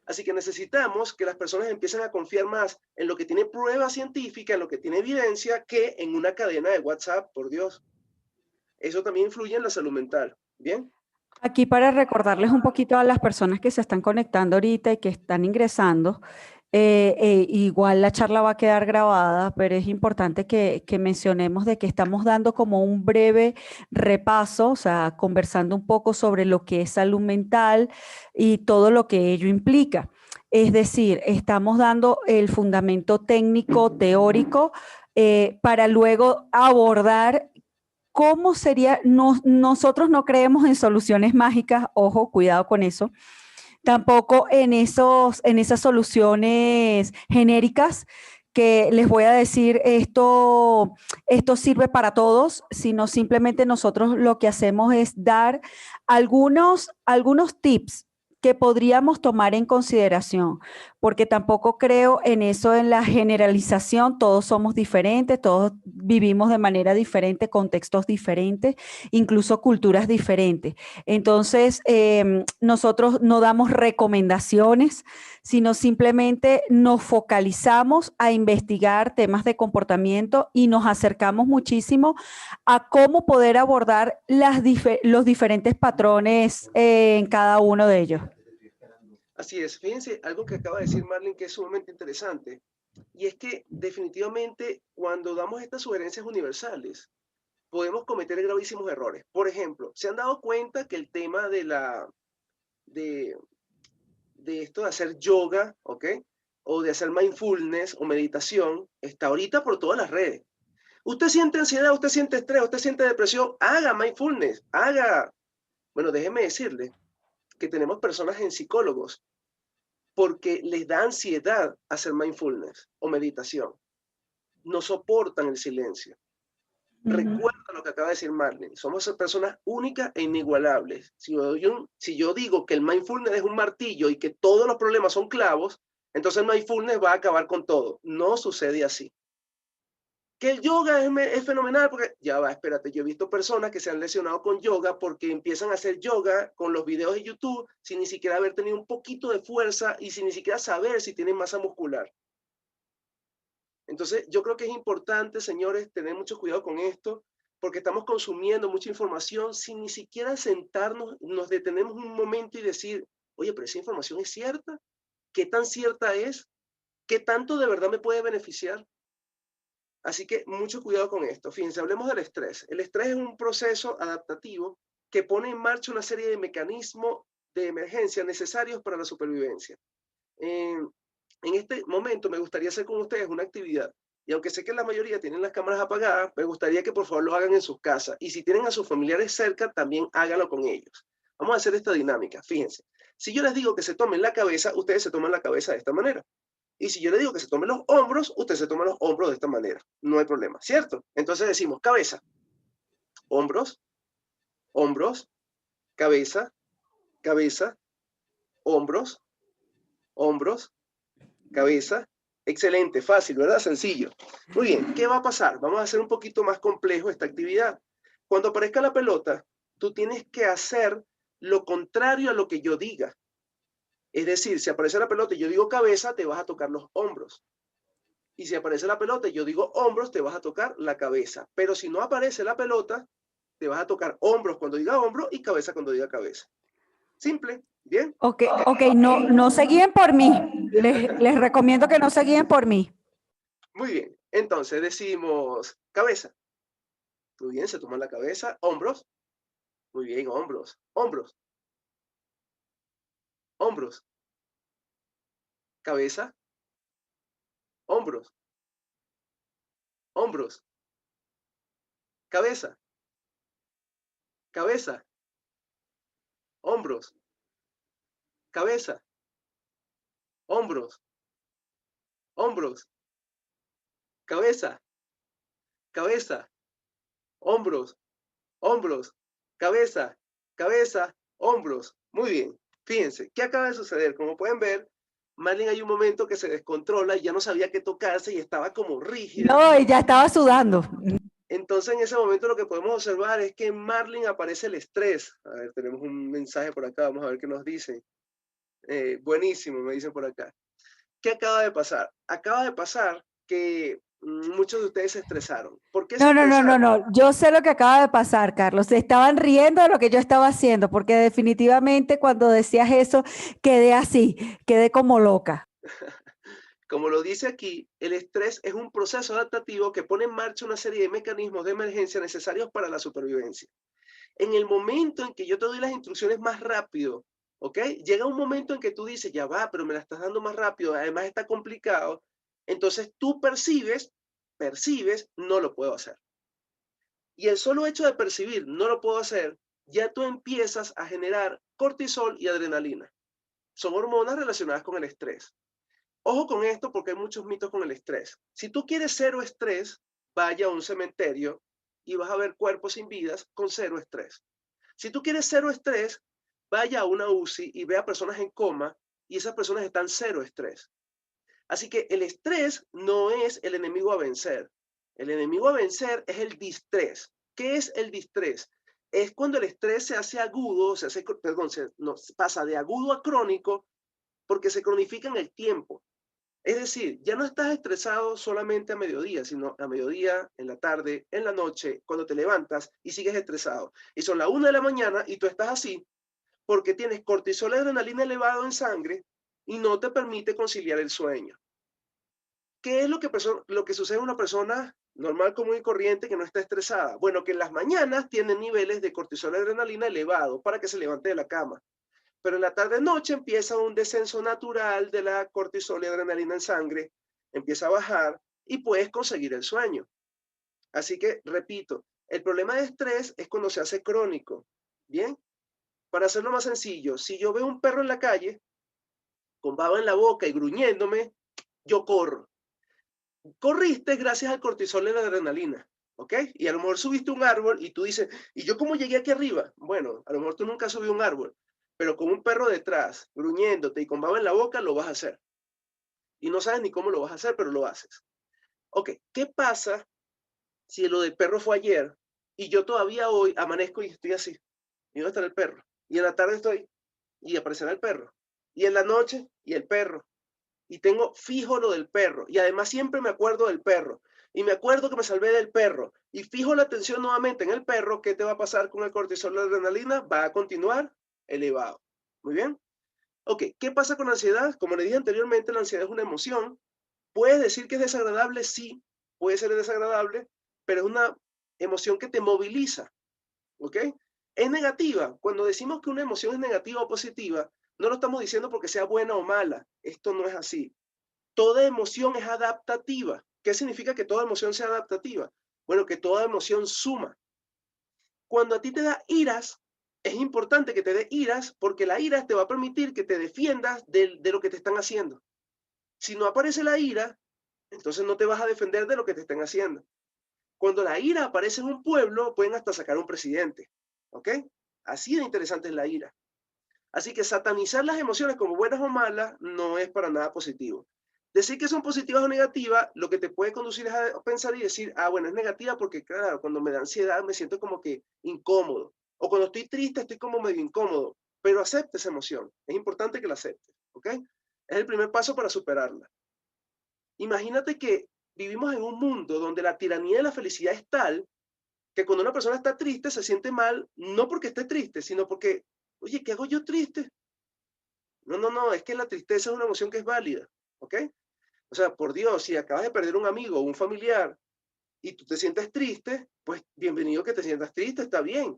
Así que necesitamos que las personas empiecen a confiar más en lo que tiene prueba científica, en lo que tiene evidencia, que en una cadena de WhatsApp, por Dios. Eso también influye en la salud mental. ¿Bien? Aquí para recordarles un poquito a las personas que se están conectando ahorita y que están ingresando, igual la charla va a quedar grabada, pero es importante que mencionemos de que estamos dando como un breve repaso, o sea, conversando un poco sobre lo que es salud mental y todo lo que ello implica. Es decir, estamos dando el fundamento técnico, teórico, para luego abordar cómo sería, nosotros no creemos en soluciones mágicas, ojo, cuidado con eso, tampoco en esas soluciones genéricas que les voy a decir esto sirve para todos, sino simplemente nosotros lo que hacemos es dar algunos tips que podríamos tomar en consideración, porque tampoco creo en eso, en la generalización. Todos somos diferentes, todos vivimos de manera diferente, contextos diferentes, incluso culturas diferentes. Entonces, nosotros no damos recomendaciones, sino simplemente nos focalizamos a investigar temas de comportamiento y nos acercamos muchísimo a cómo poder abordar los diferentes patrones en cada uno de ellos. Así es, fíjense algo que acaba de decir Marlene que es sumamente interesante, y es que definitivamente cuando damos estas sugerencias universales, podemos cometer gravísimos errores. Por ejemplo, ¿se han dado cuenta que el tema de, de esto de hacer yoga, ¿ok? O de hacer mindfulness o meditación, está ahorita por todas las redes? Usted siente ansiedad, usted siente estrés, usted siente depresión, haga mindfulness, haga. Bueno, déjeme decirle que tenemos personas en psicólogos porque les da ansiedad hacer mindfulness o meditación. No soportan el silencio. Recuerda lo que acaba de decir Marlene, somos personas únicas e inigualables. Si yo digo que el mindfulness es un martillo y que todos los problemas son clavos, entonces el mindfulness va a acabar con todo. No sucede así. Que el yoga es fenomenal porque, ya va, espérate, yo he visto personas que se han lesionado con yoga porque empiezan a hacer yoga con los videos de YouTube sin ni siquiera haber tenido un poquito de fuerza y sin ni siquiera saber si tienen masa muscular. Entonces, yo creo que es importante, señores, tener mucho cuidado con esto, porque estamos consumiendo mucha información sin ni siquiera sentarnos, nos detenemos un momento y decir, oye, pero esa información es cierta. ¿Qué tan cierta es? ¿Qué tanto de verdad me puede beneficiar? Así que mucho cuidado con esto. Fíjense, hablemos del estrés. El estrés es un proceso adaptativo que pone en marcha una serie de mecanismos de emergencia necesarios para la supervivencia. En este momento me gustaría hacer con ustedes una actividad. Y aunque sé que la mayoría tienen las cámaras apagadas, me gustaría que por favor lo hagan en sus casas. Y si tienen a sus familiares cerca, también háganlo con ellos. Vamos a hacer esta dinámica. Fíjense, si yo les digo que se tomen la cabeza, ustedes se toman la cabeza de esta manera. Y si yo le digo que se tomen los hombros, usted se toma los hombros de esta manera. No hay problema, ¿cierto? Entonces decimos cabeza, hombros, hombros, cabeza, cabeza, hombros, hombros, cabeza. Excelente, fácil, ¿verdad? Sencillo. Muy bien, ¿qué va a pasar? Vamos a hacer un poquito más complejo esta actividad. Cuando aparezca la pelota, tú tienes que hacer lo contrario a lo que yo diga. Es decir, si aparece la pelota y yo digo cabeza, te vas a tocar los hombros. Y si aparece la pelota y yo digo hombros, te vas a tocar la cabeza. Pero si no aparece la pelota, te vas a tocar hombros cuando diga hombro y cabeza cuando diga cabeza. Simple, ¿bien? Ok, no se guíen por mí. Les recomiendo que no se guíen por mí. Muy bien. Entonces decimos cabeza. Muy bien, se toma la cabeza. Hombros. Muy bien, hombros. Hombros. Hombros. Cabeza. Hombros. Hombros. Cabeza. Cabeza. Hombros. Cabeza. Hombros. Hombros. Cabeza. Cabeza. Hombros. Hombros. Cabeza. Cabeza. Hombros. Muy bien. Fíjense, ¿qué acaba de suceder? Como pueden ver, Marlene hay un momento que se descontrola y ya no sabía qué tocarse y estaba como rígida. No, ya estaba sudando. Entonces, en ese momento lo que podemos observar es que en Marlene aparece el estrés. A ver, tenemos un mensaje por acá, vamos a ver qué nos dicen. Buenísimo, me dicen por acá. ¿Qué acaba de pasar? Acaba de pasar que muchos de ustedes se estresaron. ¿Por qué se estresaron? No. Yo sé lo que acaba de pasar, Carlos. Se estaban riendo de lo que yo estaba haciendo, porque definitivamente cuando decías eso, quedé así, quedé como loca. Como lo dice aquí, el estrés es un proceso adaptativo que pone en marcha una serie de mecanismos de emergencia necesarios para la supervivencia. En el momento en que yo te doy las instrucciones más rápido, ¿ok? Llega un momento en que tú dices, ya va, pero me la estás dando más rápido, además está complicado. Entonces tú percibes, no lo puedo hacer. Y el solo hecho de percibir, no lo puedo hacer, ya tú empiezas a generar cortisol y adrenalina. Son hormonas relacionadas con el estrés. Ojo con esto porque hay muchos mitos con el estrés. Si tú quieres cero estrés, vaya a un cementerio y vas a ver cuerpos sin vidas con cero estrés. Si tú quieres cero estrés, vaya a una UCI y vea personas en coma y esas personas están cero estrés. Así que el estrés no es el enemigo a vencer. El enemigo a vencer es el distrés. ¿Qué es el distrés? Es cuando el estrés se hace agudo, pasa de agudo a crónico porque se cronifica en el tiempo. Es decir, ya no estás estresado solamente a mediodía, sino a mediodía, en la tarde, en la noche, cuando te levantas y sigues estresado. Y son las 1 de la mañana y tú estás así porque tienes cortisol y adrenalina elevado en sangre y no te permite conciliar el sueño. ¿Qué es lo que sucede en una persona normal, común y corriente que no está estresada? Bueno, que en las mañanas tiene niveles de cortisol y adrenalina elevados para que se levante de la cama. Pero en la tarde-noche empieza un descenso natural de la cortisol y adrenalina en sangre, empieza a bajar y puedes conseguir el sueño. Así que, repito, el problema de estrés es cuando se hace crónico. Bien, para hacerlo más sencillo, si yo veo un perro en la calle con baba en la boca y gruñéndome, yo corro. Corriste gracias al cortisol y la adrenalina, ¿ok? Y a lo mejor subiste un árbol y tú dices, ¿y yo cómo llegué aquí arriba? Bueno, a lo mejor tú nunca has subido un árbol, pero con un perro detrás, gruñéndote y con baba en la boca, lo vas a hacer. Y no sabes ni cómo lo vas a hacer, pero lo haces. Ok, ¿qué pasa si lo del perro fue ayer y yo todavía hoy amanezco y estoy así? ¿Y dónde está el perro? Y en la tarde estoy y aparecerá el perro. Y en la noche y el perro. Y tengo fijo lo del perro. Y además siempre me acuerdo del perro. Y me acuerdo que me salvé del perro. Y fijo la atención nuevamente en el perro. ¿Qué te va a pasar con el cortisol y la adrenalina? Va a continuar elevado. Muy bien. Ok, ¿qué pasa con la ansiedad? Como le dije anteriormente, la ansiedad es una emoción. ¿Puedes decir que es desagradable? Sí, puede ser desagradable, pero es una emoción que te moviliza. ¿Ok? Es negativa. Cuando decimos que una emoción es negativa o positiva, no lo estamos diciendo porque sea buena o mala. Esto no es así. Toda emoción es adaptativa. ¿Qué significa que toda emoción sea adaptativa? Bueno, que toda emoción suma. Cuando a ti te da iras, es importante que te dé iras porque la ira te va a permitir que te defiendas de lo que te están haciendo. Si no aparece la ira, entonces no te vas a defender de lo que te están haciendo. Cuando la ira aparece en un pueblo, pueden hasta sacar un presidente. ¿Ok? Así de interesante es la ira. Así que satanizar las emociones como buenas o malas no es para nada positivo. Decir que son positivas o negativas, lo que te puede conducir es a pensar y decir, ah, bueno, es negativa porque, claro, cuando me da ansiedad me siento como que incómodo. O cuando estoy triste estoy como medio incómodo. Pero acepte esa emoción. Es importante que la aceptes. ¿Ok? Es el primer paso para superarla. Imagínate que vivimos en un mundo donde la tiranía de la felicidad es tal que cuando una persona está triste se siente mal, no porque esté triste, sino porque, oye, ¿qué hago yo triste? No, no, no, es que la tristeza es una emoción que es válida, ¿ok? O sea, por Dios, si acabas de perder un amigo o un familiar y tú te sientes triste, pues bienvenido que te sientas triste, está bien.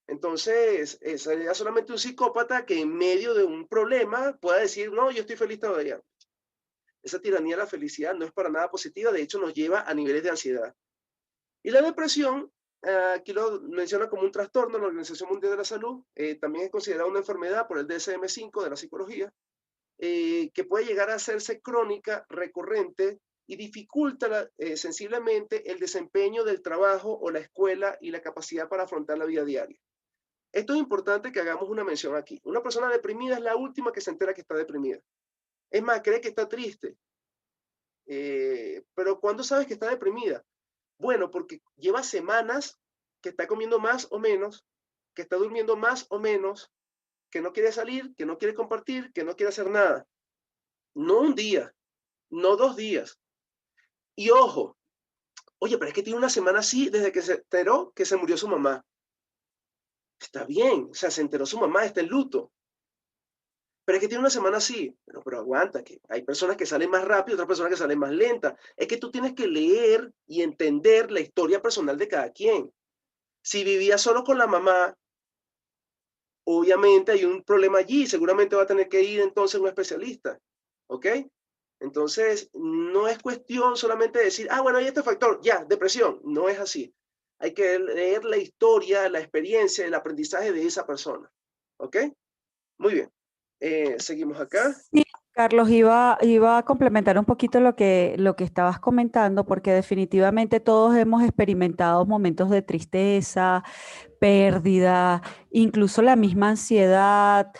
Entonces, sería solamente un psicópata que en medio de un problema pueda decir, no, yo estoy feliz todavía. Esa tiranía de la felicidad no es para nada positiva, de hecho nos lleva a niveles de ansiedad. Y la depresión, aquí lo menciona como un trastorno la Organización Mundial de la Salud, también es considerada una enfermedad por el DSM-5 de la psicología, que puede llegar a hacerse crónica, recurrente y dificulta sensiblemente el desempeño del trabajo o la escuela y la capacidad para afrontar la vida diaria. Esto es importante que hagamos una mención aquí. Una persona deprimida es la última que se entera que está deprimida. Es más, cree que está triste. Pero ¿cuándo sabes que está deprimida? Bueno, porque lleva semanas que está comiendo más o menos, que está durmiendo más o menos, que no quiere salir, que no quiere compartir, que no quiere hacer nada. No un día, no 2 días. Y ojo, oye, pero es que tiene una semana así desde que se enteró que se murió su mamá. Está bien, o sea, se enteró su mamá, está en luto. Pero es que tiene una semana así. Pero aguanta, que hay personas que salen más rápido, otras personas que salen más lenta. Es que tú tienes que leer y entender la historia personal de cada quien. Si vivía solo con la mamá, obviamente hay un problema allí, seguramente va a tener que ir entonces a un especialista. ¿Ok? Entonces, no es cuestión solamente de decir, ah, bueno, hay este factor, ya, depresión. No es así. Hay que leer la historia, la experiencia, el aprendizaje de esa persona. ¿Ok? Muy bien. Seguimos acá. Sí, Carlos, iba a complementar un poquito lo que estabas comentando, porque definitivamente todos hemos experimentado momentos de tristeza, pérdida, incluso la misma ansiedad,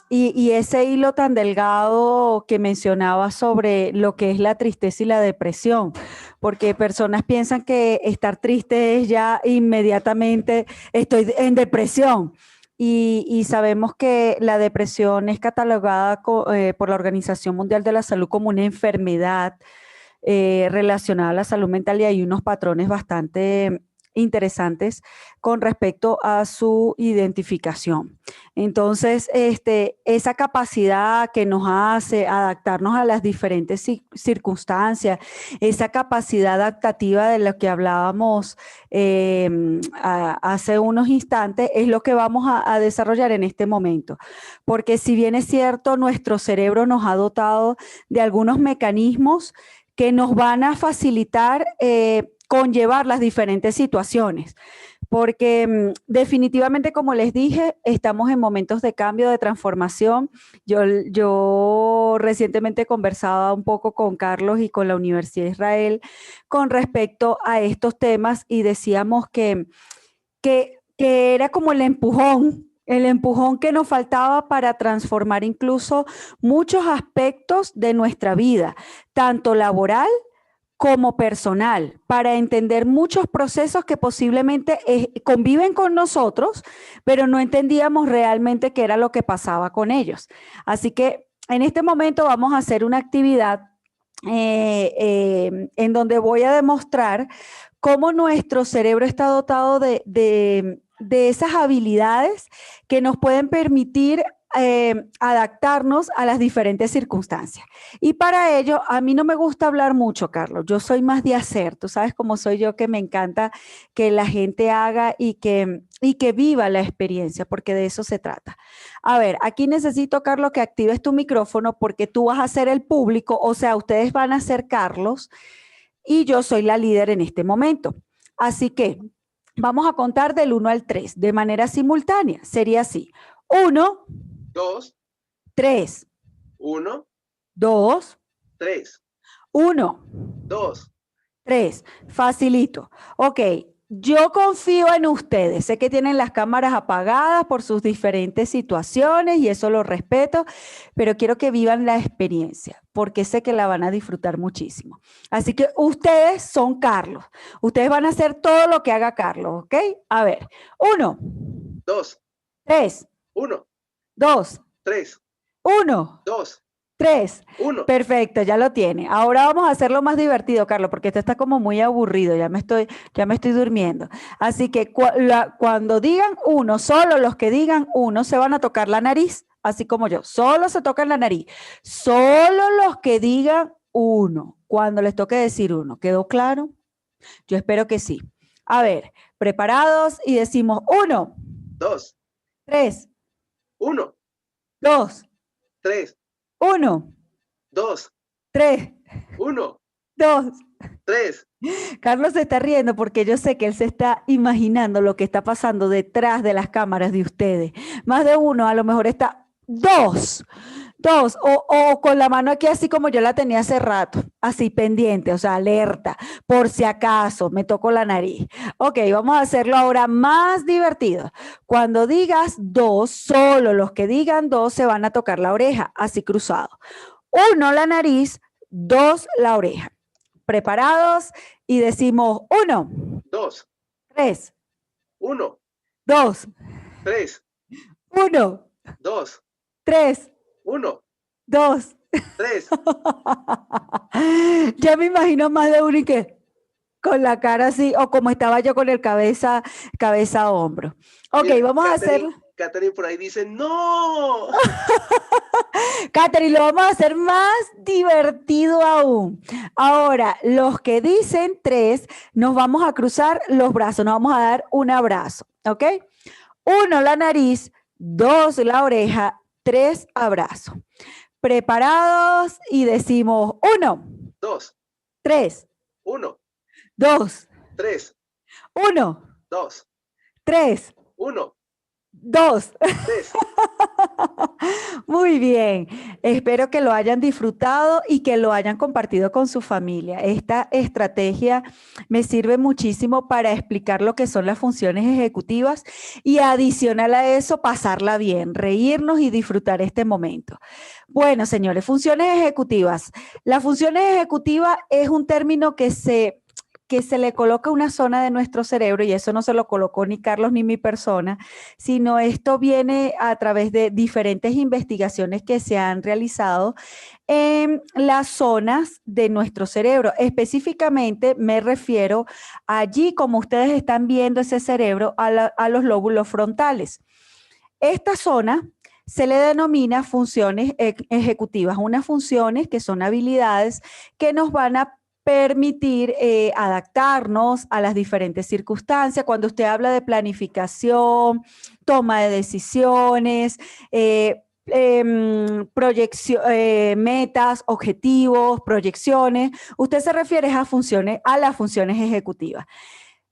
y ese hilo tan delgado que mencionaba sobre lo que es la tristeza y la depresión, porque personas piensan que estar triste es ya inmediatamente estoy en depresión. Y sabemos que la depresión es catalogada por la Organización Mundial de la Salud como una enfermedad relacionada a la salud mental, y hay unos patrones bastante interesantes con respecto a su identificación. Entonces, esa capacidad que nos hace adaptarnos a las diferentes circunstancias, esa capacidad adaptativa de la que hablábamos hace unos instantes, es lo que vamos a desarrollar en este momento. Porque si bien es cierto, nuestro cerebro nos ha dotado de algunos mecanismos que nos van a facilitar conllevar las diferentes situaciones, porque definitivamente, como les dije, estamos en momentos de cambio, de transformación. Yo recientemente conversaba un poco con Carlos y con la Universidad de Israel con respecto a estos temas, y decíamos que era como el empujón que nos faltaba para transformar incluso muchos aspectos de nuestra vida, tanto laboral como personal, para entender muchos procesos que posiblemente conviven con nosotros, pero no entendíamos realmente qué era lo que pasaba con ellos. Así que en este momento vamos a hacer una actividad en donde voy a demostrar cómo nuestro cerebro está dotado de esas habilidades que nos pueden permitir adaptarnos a las diferentes circunstancias. Y para ello, a mí no me gusta hablar mucho, Carlos. Yo soy más de hacer. Tú sabes cómo soy yo, que me encanta que la gente haga y que viva la experiencia, porque de eso se trata. A ver, aquí necesito, Carlos, que actives tu micrófono, porque tú vas a ser el público, o sea, ustedes van a ser Carlos y yo soy la líder en este momento. Así que vamos a contar del 1 al 3 de manera simultánea. Sería así: 1, 2, 3, 1, 2, 3, 1, 2. 3. Facilito. Ok, yo confío en ustedes. Sé que tienen las cámaras apagadas por sus diferentes situaciones y eso lo respeto, pero quiero que vivan la experiencia porque sé que la van a disfrutar muchísimo. Así que ustedes son Carlos. Ustedes van a hacer todo lo que haga Carlos, ¿ok? A ver, 1, 2, 3, 1, 2, 3, 1. 2, 3. 1. Perfecto, ya lo tiene. Ahora vamos a hacerlo más divertido, Carlos, porque esto está como muy aburrido, ya me estoy durmiendo. Así que cuando digan 1, solo los que digan 1 se van a tocar la nariz, así como yo. Solo se tocan la nariz. Solo los que digan 1, cuando les toque decir 1. ¿Quedó claro? Yo espero que sí. A ver, preparados y decimos 1, 2, 3, 1, 2, 3, 1, 2, 3, 1, 2. 3. Carlos se está riendo porque yo sé que él se está imaginando lo que está pasando detrás de las cámaras de ustedes. Más de uno, a lo mejor está dos, o con la mano aquí así como yo la tenía hace rato, así pendiente, o sea, alerta, por si acaso me toco la nariz. Ok, vamos a hacerlo ahora más divertido. Cuando digas 2, solo los que digan 2 se van a tocar la oreja, así cruzado. 1, la nariz; 2, la oreja. ¿Preparados? Y decimos 1, 2, 3, 1, 2, 3, 1, 2, 3, 1, 2. 3. Ya me imagino más de uno y que con la cara así, o como estaba yo con el cabeza a hombro. Ok, Mira, vamos a hacerlo. Catherine por ahí dice, no. Catherine, lo vamos a hacer más divertido aún. Ahora, los que dicen 3, nos vamos a cruzar los brazos, nos vamos a dar un abrazo, ¿ok? 1, la nariz; 2, la oreja; 3, abrazo. ¿Preparados? Y decimos 1, 2, 3, 1, 2, 3, 1, 2, 3, 1, 2. Tres. Muy bien, espero que lo hayan disfrutado y que lo hayan compartido con su familia. Esta estrategia me sirve muchísimo para explicar lo que son las funciones ejecutivas y adicional a eso, pasarla bien, reírnos y disfrutar este momento. Bueno, señores, funciones ejecutivas. La función ejecutiva es un término que se le coloca a una zona de nuestro cerebro, y eso no se lo colocó ni Carlos ni mi persona, sino esto viene a través de diferentes investigaciones que se han realizado en las zonas de nuestro cerebro. Específicamente me refiero allí, como ustedes están viendo ese cerebro, a los lóbulos frontales. Esta zona se le denomina funciones ejecutivas, unas funciones que son habilidades que nos van a permitir adaptarnos a las diferentes circunstancias. Cuando usted habla de planificación, toma de decisiones, metas, objetivos, proyecciones, usted se refiere a las funciones ejecutivas.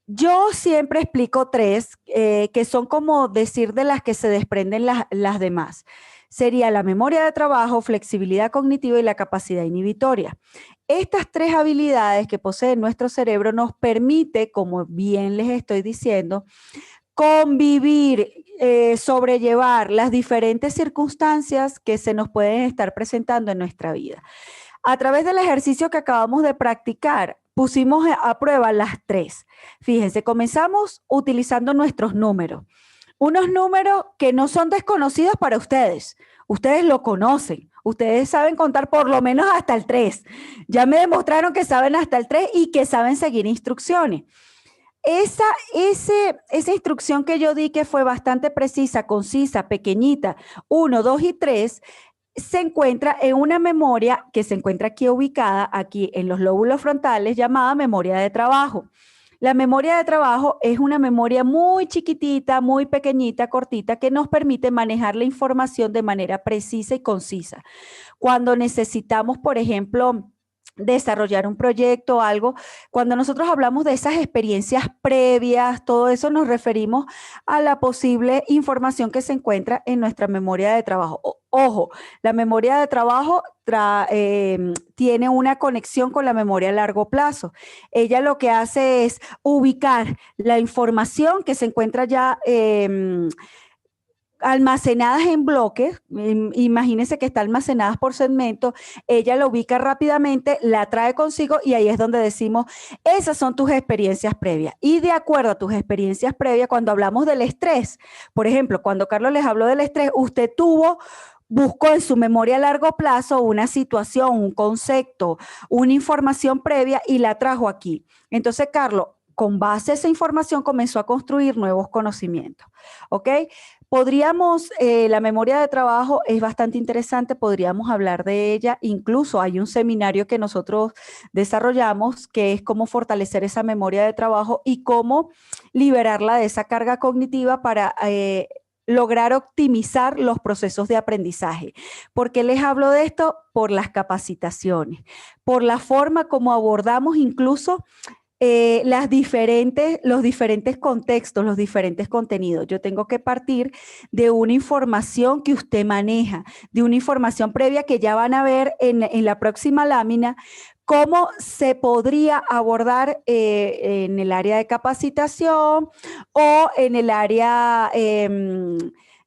Yo siempre explico 3, que son como decir de las que se desprenden las demás. Sería la memoria de trabajo, flexibilidad cognitiva y la capacidad inhibitoria. Estas 3 habilidades que posee nuestro cerebro nos permite, como bien les estoy diciendo, convivir, sobrellevar las diferentes circunstancias que se nos pueden estar presentando en nuestra vida. A través del ejercicio que acabamos de practicar, pusimos a prueba las 3. Fíjense, comenzamos utilizando nuestros números. Unos números que no son desconocidos para ustedes. Ustedes lo conocen. Ustedes saben contar por lo menos hasta el 3. Ya me demostraron que saben hasta el 3 y que saben seguir instrucciones. Esa instrucción que yo di, que fue bastante precisa, concisa, pequeñita, 1, 2 y 3, se encuentra en una memoria que se encuentra aquí ubicada, aquí en los lóbulos frontales, llamada memoria de trabajo. La memoria de trabajo es una memoria muy chiquitita, muy pequeñita, cortita, que nos permite manejar la información de manera precisa y concisa. Cuando necesitamos, por ejemplo, desarrollar un proyecto o algo, cuando nosotros hablamos de esas experiencias previas, todo eso nos referimos a la posible información que se encuentra en nuestra memoria de trabajo. Ojo, la memoria de trabajo tiene una conexión con la memoria a largo plazo. Ella lo que hace es ubicar la información que se encuentra ya almacenadas en bloques. Imagínense que está almacenadas por segmento, ella la ubica rápidamente, la trae consigo y ahí es donde decimos, esas son tus experiencias previas. Y de acuerdo a tus experiencias previas, cuando hablamos del estrés, por ejemplo, cuando Carlos les habló del estrés, usted buscó en su memoria a largo plazo una situación, un concepto, una información previa y la trajo aquí. Entonces, Carlos, con base a esa información comenzó a construir nuevos conocimientos, ¿ok? Podríamos, la memoria de trabajo es bastante interesante, podríamos hablar de ella, incluso hay un seminario que nosotros desarrollamos que es cómo fortalecer esa memoria de trabajo y cómo liberarla de esa carga cognitiva para lograr optimizar los procesos de aprendizaje. ¿Por qué les hablo de esto? Por las capacitaciones, por la forma como abordamos incluso los diferentes contextos, los diferentes contenidos. Yo tengo que partir de una información que usted maneja, de una información previa que ya van a ver en la próxima lámina, cómo se podría abordar en el área de capacitación o en el área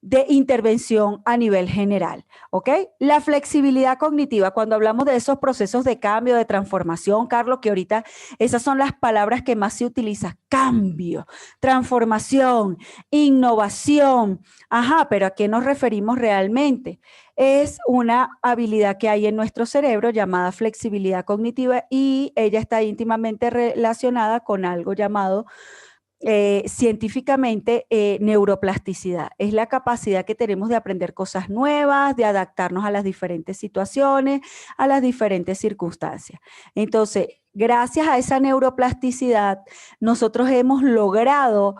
de intervención a nivel general, ¿ok? La flexibilidad cognitiva, cuando hablamos de esos procesos de cambio, de transformación, Carlos, que ahorita esas son las palabras que más se utilizan: cambio, transformación, innovación. Ajá, pero ¿a qué nos referimos realmente? Es una habilidad que hay en nuestro cerebro llamada flexibilidad cognitiva y ella está íntimamente relacionada con algo llamado científicamente neuroplasticidad. Es la capacidad que tenemos de aprender cosas nuevas, de adaptarnos a las diferentes situaciones, a las diferentes circunstancias. Entonces, gracias a esa neuroplasticidad, nosotros hemos logrado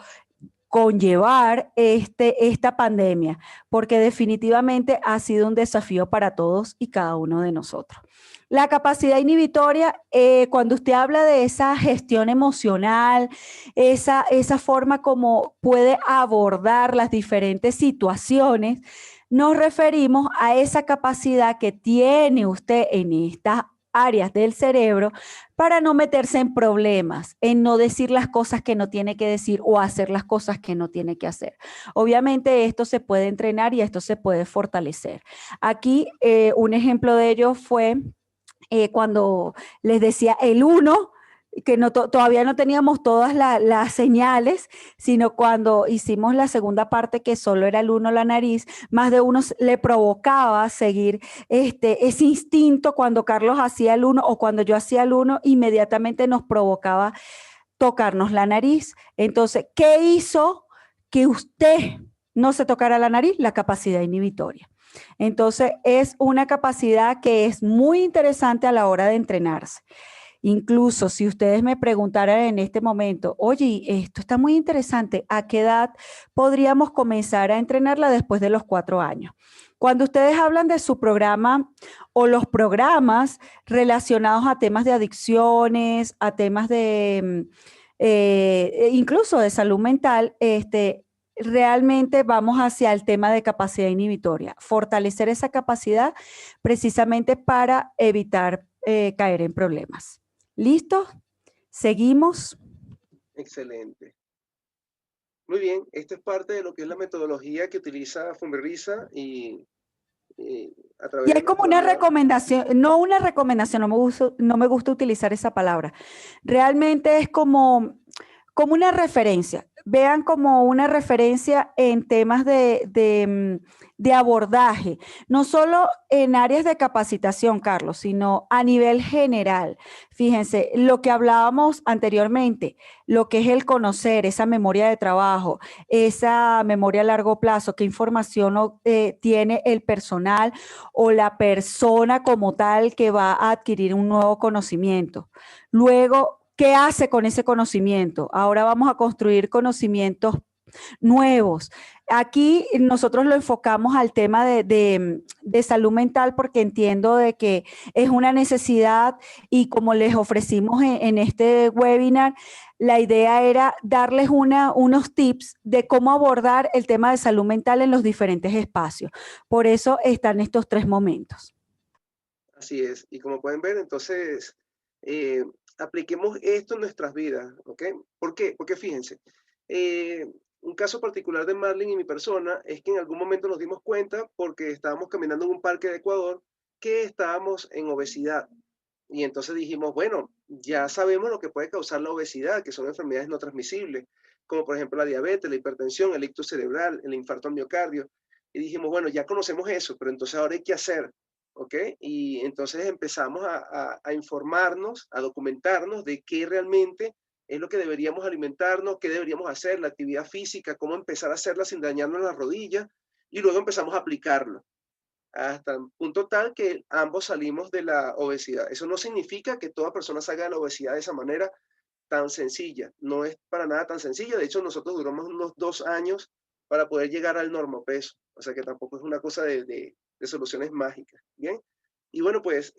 conllevar esta pandemia, porque definitivamente ha sido un desafío para todos y cada uno de nosotros. La capacidad inhibitoria, cuando usted habla de esa gestión emocional, esa forma como puede abordar las diferentes situaciones, nos referimos a esa capacidad que tiene usted en estas áreas del cerebro para no meterse en problemas, en no decir las cosas que no tiene que decir o hacer las cosas que no tiene que hacer. Obviamente esto se puede entrenar y esto se puede fortalecer. Aquí un ejemplo de ello fue cuando les decía el 1, que todavía no teníamos todas las señales, sino cuando hicimos la segunda parte, que solo era el 1 la nariz, más de uno le provocaba seguir ese instinto cuando Carlos hacía el 1 o cuando yo hacía el 1, inmediatamente nos provocaba tocarnos la nariz. Entonces, ¿qué hizo que usted no se tocara la nariz? La capacidad inhibitoria. Entonces, es una capacidad que es muy interesante a la hora de entrenarse. Incluso si ustedes me preguntaran en este momento, oye, esto está muy interesante, ¿a qué edad podríamos comenzar a entrenarla? Después de los 4 años. Cuando ustedes hablan de su programa o los programas relacionados a temas de adicciones, a temas de incluso de salud mental, realmente vamos hacia el tema de capacidad inhibitoria, fortalecer esa capacidad precisamente para evitar caer en problemas. ¿Listo? ¿Seguimos? Excelente. Muy bien, esta es parte de lo que es la metodología que utiliza Funberrisa y a través Y de es como nuestra una vida. recomendación, no una recomendación, no me gusta utilizar esa palabra. Realmente es como una referencia. Vean como una referencia en temas de abordaje, no solo en áreas de capacitación, Carlos, sino a nivel general. Fíjense, lo que hablábamos anteriormente, lo que es el conocer, esa memoria de trabajo, esa memoria a largo plazo, qué información tiene el personal o la persona como tal que va a adquirir un nuevo conocimiento. Luego, ¿qué hace con ese conocimiento? Ahora vamos a construir conocimientos nuevos. Aquí nosotros lo enfocamos al tema de salud mental porque entiendo de que es una necesidad y como les ofrecimos en este webinar, la idea era darles unos tips de cómo abordar el tema de salud mental en los diferentes espacios. Por eso están estos 3 momentos. Así es, y como pueden ver, entonces, eh, apliquemos esto en nuestras vidas, ¿ok? ¿Por qué? Porque fíjense, eh, un caso particular de Marlene y mi persona es que en algún momento nos dimos cuenta, porque estábamos caminando en un parque de Ecuador, que estábamos en obesidad. Y entonces dijimos, bueno, ya sabemos lo que puede causar la obesidad, que son enfermedades no transmisibles, como por ejemplo la diabetes, la hipertensión, el ictus cerebral, el infarto al miocardio. Y dijimos, bueno, ya conocemos eso, pero entonces ahora hay que hacer. ¿Ok? Y entonces empezamos a informarnos, a documentarnos de qué realmente es lo que deberíamos alimentarnos, qué deberíamos hacer, la actividad física, cómo empezar a hacerla sin dañarnos las rodillas, y luego empezamos a aplicarlo hasta el punto tal que ambos salimos de la obesidad. Eso no significa que toda persona salga de la obesidad de esa manera tan sencilla. No es para nada tan sencilla. De hecho, nosotros duramos unos 2 años para poder llegar al normopeso. O sea que tampoco es una cosa de soluciones mágicas. Bien. Y bueno, pues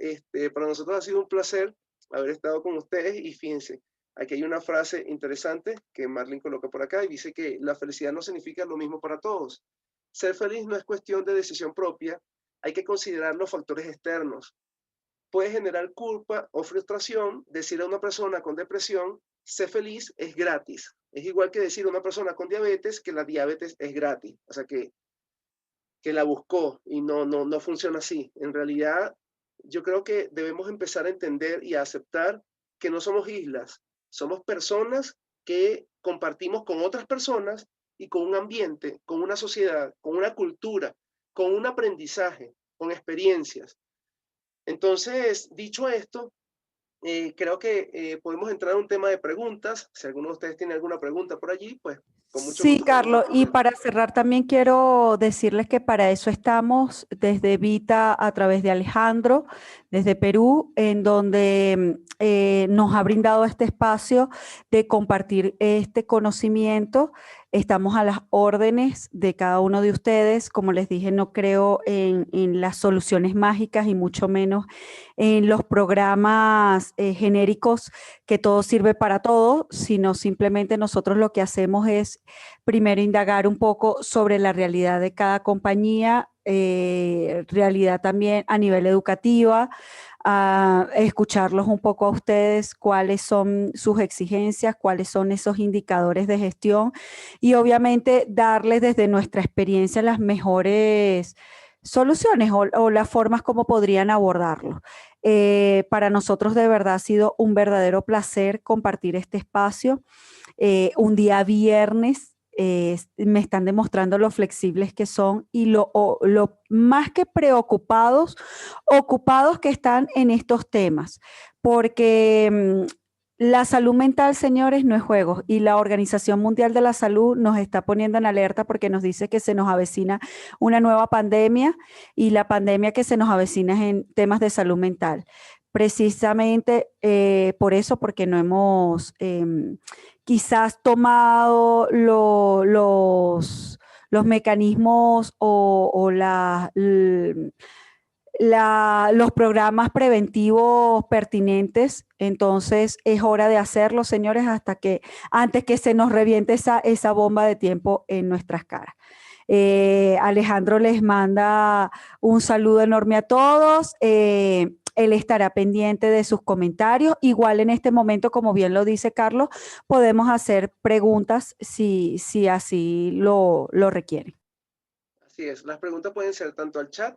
para nosotros ha sido un placer haber estado con ustedes y fíjense, aquí hay una frase interesante que Marlene coloca por acá y dice que la felicidad no significa lo mismo para todos. Ser feliz no es cuestión de decisión propia, hay que considerar los factores externos. Puede generar culpa o frustración decir a una persona con depresión, sé feliz es gratis. Es igual que decir a una persona con diabetes que la diabetes es gratis. O sea que la buscó y no funciona así. En realidad, yo creo que debemos empezar a entender y a aceptar que no somos islas, somos personas que compartimos con otras personas y con un ambiente, con una sociedad, con una cultura, con un aprendizaje, con experiencias. Entonces, dicho esto, creo que podemos entrar a un tema de preguntas. Si alguno de ustedes tiene alguna pregunta por allí, pues con mucho Sí, gusto podemos Carlos, y responder. para cerrar también quiero decirles que para eso estamos desde Vita a través de Alejandro, desde Perú, en donde nos ha brindado este espacio de compartir este conocimiento Estamos a las órdenes de cada uno de ustedes. Como les dije, no creo en las soluciones mágicas y mucho menos en los programas genéricos que todo sirve para todo, sino simplemente nosotros lo que hacemos es primero indagar un poco sobre la realidad de cada compañía, realidad también a nivel educativa, a escucharlos un poco a ustedes, cuáles son sus exigencias, cuáles son esos indicadores de gestión y obviamente darles desde nuestra experiencia las mejores soluciones o las formas como podrían abordarlo. Para nosotros de verdad ha sido un verdadero placer compartir este espacio. Un día viernes me están demostrando lo flexibles que son y lo más que preocupados, ocupados que están en estos temas, porque la salud mental, señores, no es juego y la Organización Mundial de la Salud nos está poniendo en alerta porque nos dice que se nos avecina una nueva pandemia y la pandemia que se nos avecina es en temas de salud mental. Precisamente por eso, porque no hemos quizás tomado los mecanismos los programas preventivos pertinentes, entonces es hora de hacerlo, señores, antes que se nos reviente esa bomba de tiempo en nuestras caras. Alejandro les manda un saludo enorme a todos. Él estará pendiente de sus comentarios. Igual en este momento, como bien lo dice Carlos, podemos hacer preguntas si así lo requieren. Así es, las preguntas pueden ser tanto al chat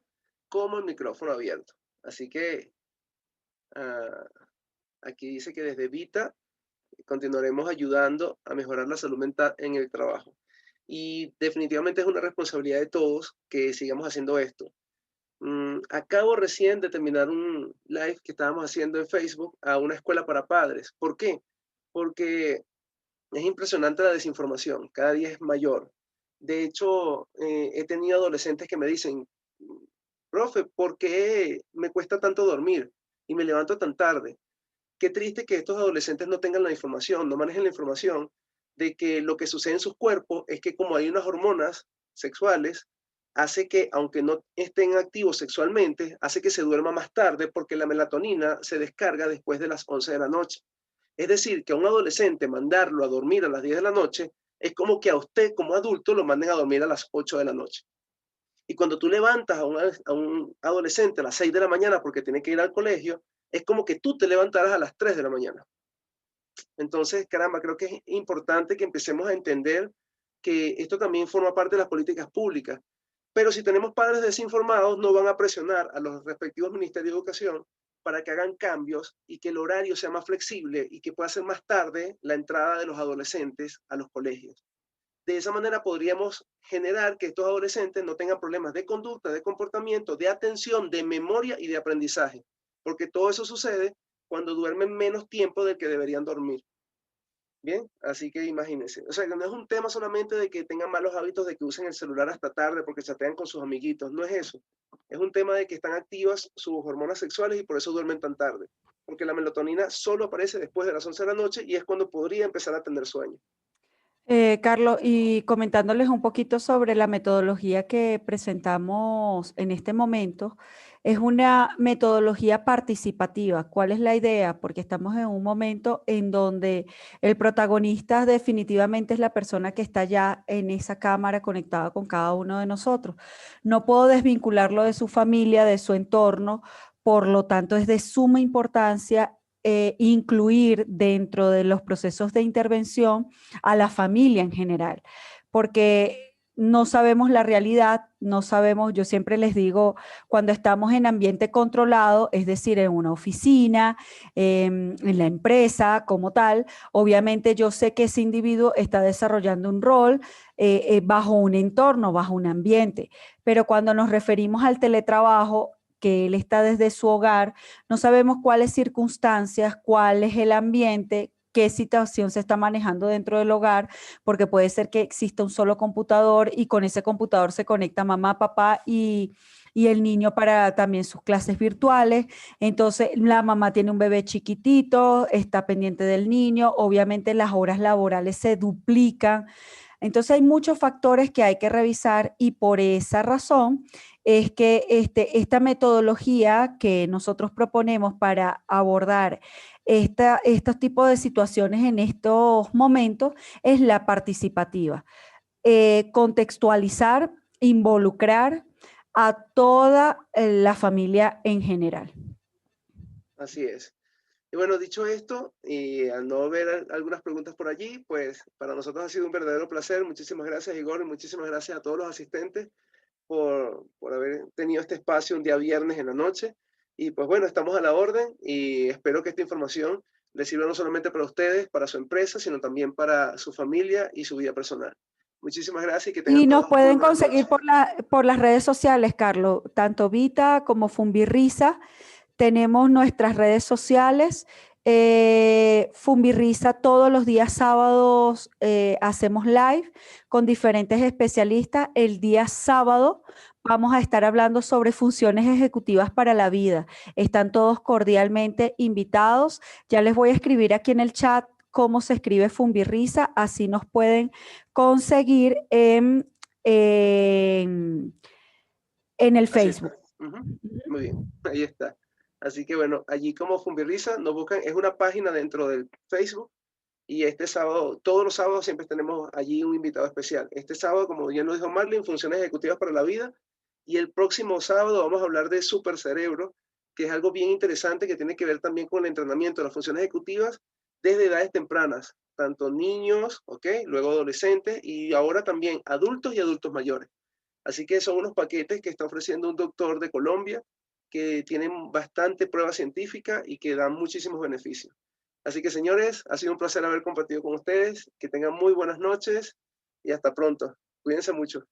como el micrófono abierto. Así que aquí dice que desde Vita continuaremos ayudando a mejorar la salud mental en el trabajo. Y definitivamente es una responsabilidad de todos que sigamos haciendo esto. Acabo recién de terminar un live que estábamos haciendo en Facebook a una escuela para padres. ¿Por qué? Porque es impresionante la desinformación, cada día es mayor. De hecho, he tenido adolescentes que me dicen, profe, ¿por qué me cuesta tanto dormir y me levanto tan tarde? Qué triste que estos adolescentes no tengan la información, no manejen la información de que lo que sucede en sus cuerpos es que como hay unas hormonas sexuales, hace que, aunque no estén activos sexualmente, hace que se duerma más tarde porque la melatonina se descarga después de las 11 de la noche. Es decir, que a un adolescente mandarlo a dormir a las 10 de la noche es como que a usted como adulto lo manden a dormir a las 8 de la noche. Y cuando tú levantas a un adolescente a las 6 de la mañana porque tiene que ir al colegio, es como que tú te levantaras a las 3 de la mañana. Entonces, caramba, creo que es importante que empecemos a entender que esto también forma parte de las políticas públicas. Pero si tenemos padres desinformados, no van a presionar a los respectivos ministerios de educación para que hagan cambios y que el horario sea más flexible y que pueda ser más tarde la entrada de los adolescentes a los colegios. De esa manera podríamos generar que estos adolescentes no tengan problemas de conducta, de comportamiento, de atención, de memoria y de aprendizaje, porque todo eso sucede cuando duermen menos tiempo del que deberían dormir. Bien, así que imagínense. O sea, que no es un tema solamente de que tengan malos hábitos de que usen el celular hasta tarde porque chatean con sus amiguitos, no es eso. Es un tema de que están activas sus hormonas sexuales y por eso duermen tan tarde. Porque la melatonina solo aparece después de las 11 de la noche y es cuando podría empezar a tener sueño. Carlos, y comentándoles un poquito sobre la metodología que presentamos en este momento, es una metodología participativa. ¿Cuál es la idea? Porque estamos en un momento en donde el protagonista definitivamente es la persona que está ya en esa cámara conectada con cada uno de nosotros. No puedo desvincularlo de su familia, de su entorno, por lo tanto es de suma importancia incluir dentro de los procesos de intervención a la familia en general, porque no sabemos la realidad, no sabemos, yo siempre les digo, cuando estamos en ambiente controlado, es decir, en una oficina, en la empresa como tal, obviamente yo sé que ese individuo está desarrollando un rol bajo un entorno, bajo un ambiente, pero cuando nos referimos al teletrabajo, que él está desde su hogar, no sabemos cuáles circunstancias, cuál es el ambiente, qué situación se está manejando dentro del hogar, porque puede ser que exista un solo computador y con ese computador se conecta mamá, papá y el niño para también sus clases virtuales. Entonces, la mamá tiene un bebé chiquitito, está pendiente del niño, obviamente las horas laborales se duplican. Entonces hay muchos factores que hay que revisar y por esa razón es que esta metodología que nosotros proponemos para abordar estos tipos de situaciones en estos momentos es la participativa. Contextualizar, involucrar a toda la familia en general. Así es. Y bueno, dicho esto, y al no ver algunas preguntas por allí, pues para nosotros ha sido un verdadero placer. Muchísimas gracias, Igor, y muchísimas gracias a todos los asistentes por haber tenido este espacio un día viernes en la noche. Y pues bueno, estamos a la orden y espero que esta información les sirva no solamente para ustedes, para su empresa, sino también para su familia y su vida personal. Muchísimas gracias y que tengan Y nos todos muy pueden buenas conseguir noches. por las redes sociales, Carlos, tanto Vita como Fumbirrisa. Tenemos nuestras redes sociales. Fumbirrisa todos los días sábados hacemos live con diferentes especialistas. El día sábado vamos a estar hablando sobre funciones ejecutivas para la vida. Están todos cordialmente invitados. Ya les voy a escribir aquí en el chat cómo se escribe Fumbirrisa, así nos pueden conseguir en, en el Así está. Facebook. Ujú. Muy bien, ahí está. Así que bueno, allí como Fumbirrisa nos buscan, es una página dentro del Facebook y este sábado, todos los sábados siempre tenemos allí un invitado especial. Este sábado, como ya nos dijo Marlene, funciones ejecutivas para la vida y el próximo sábado vamos a hablar de supercerebro, que es algo bien interesante que tiene que ver también con el entrenamiento de las funciones ejecutivas desde edades tempranas, tanto niños, ¿ok? Luego adolescentes y ahora también adultos y adultos mayores. Así que son unos paquetes que está ofreciendo un doctor de Colombia que tienen bastante prueba científica y que dan muchísimos beneficios. Así que señores, ha sido un placer haber compartido con ustedes. Que tengan muy buenas noches y hasta pronto. Cuídense mucho.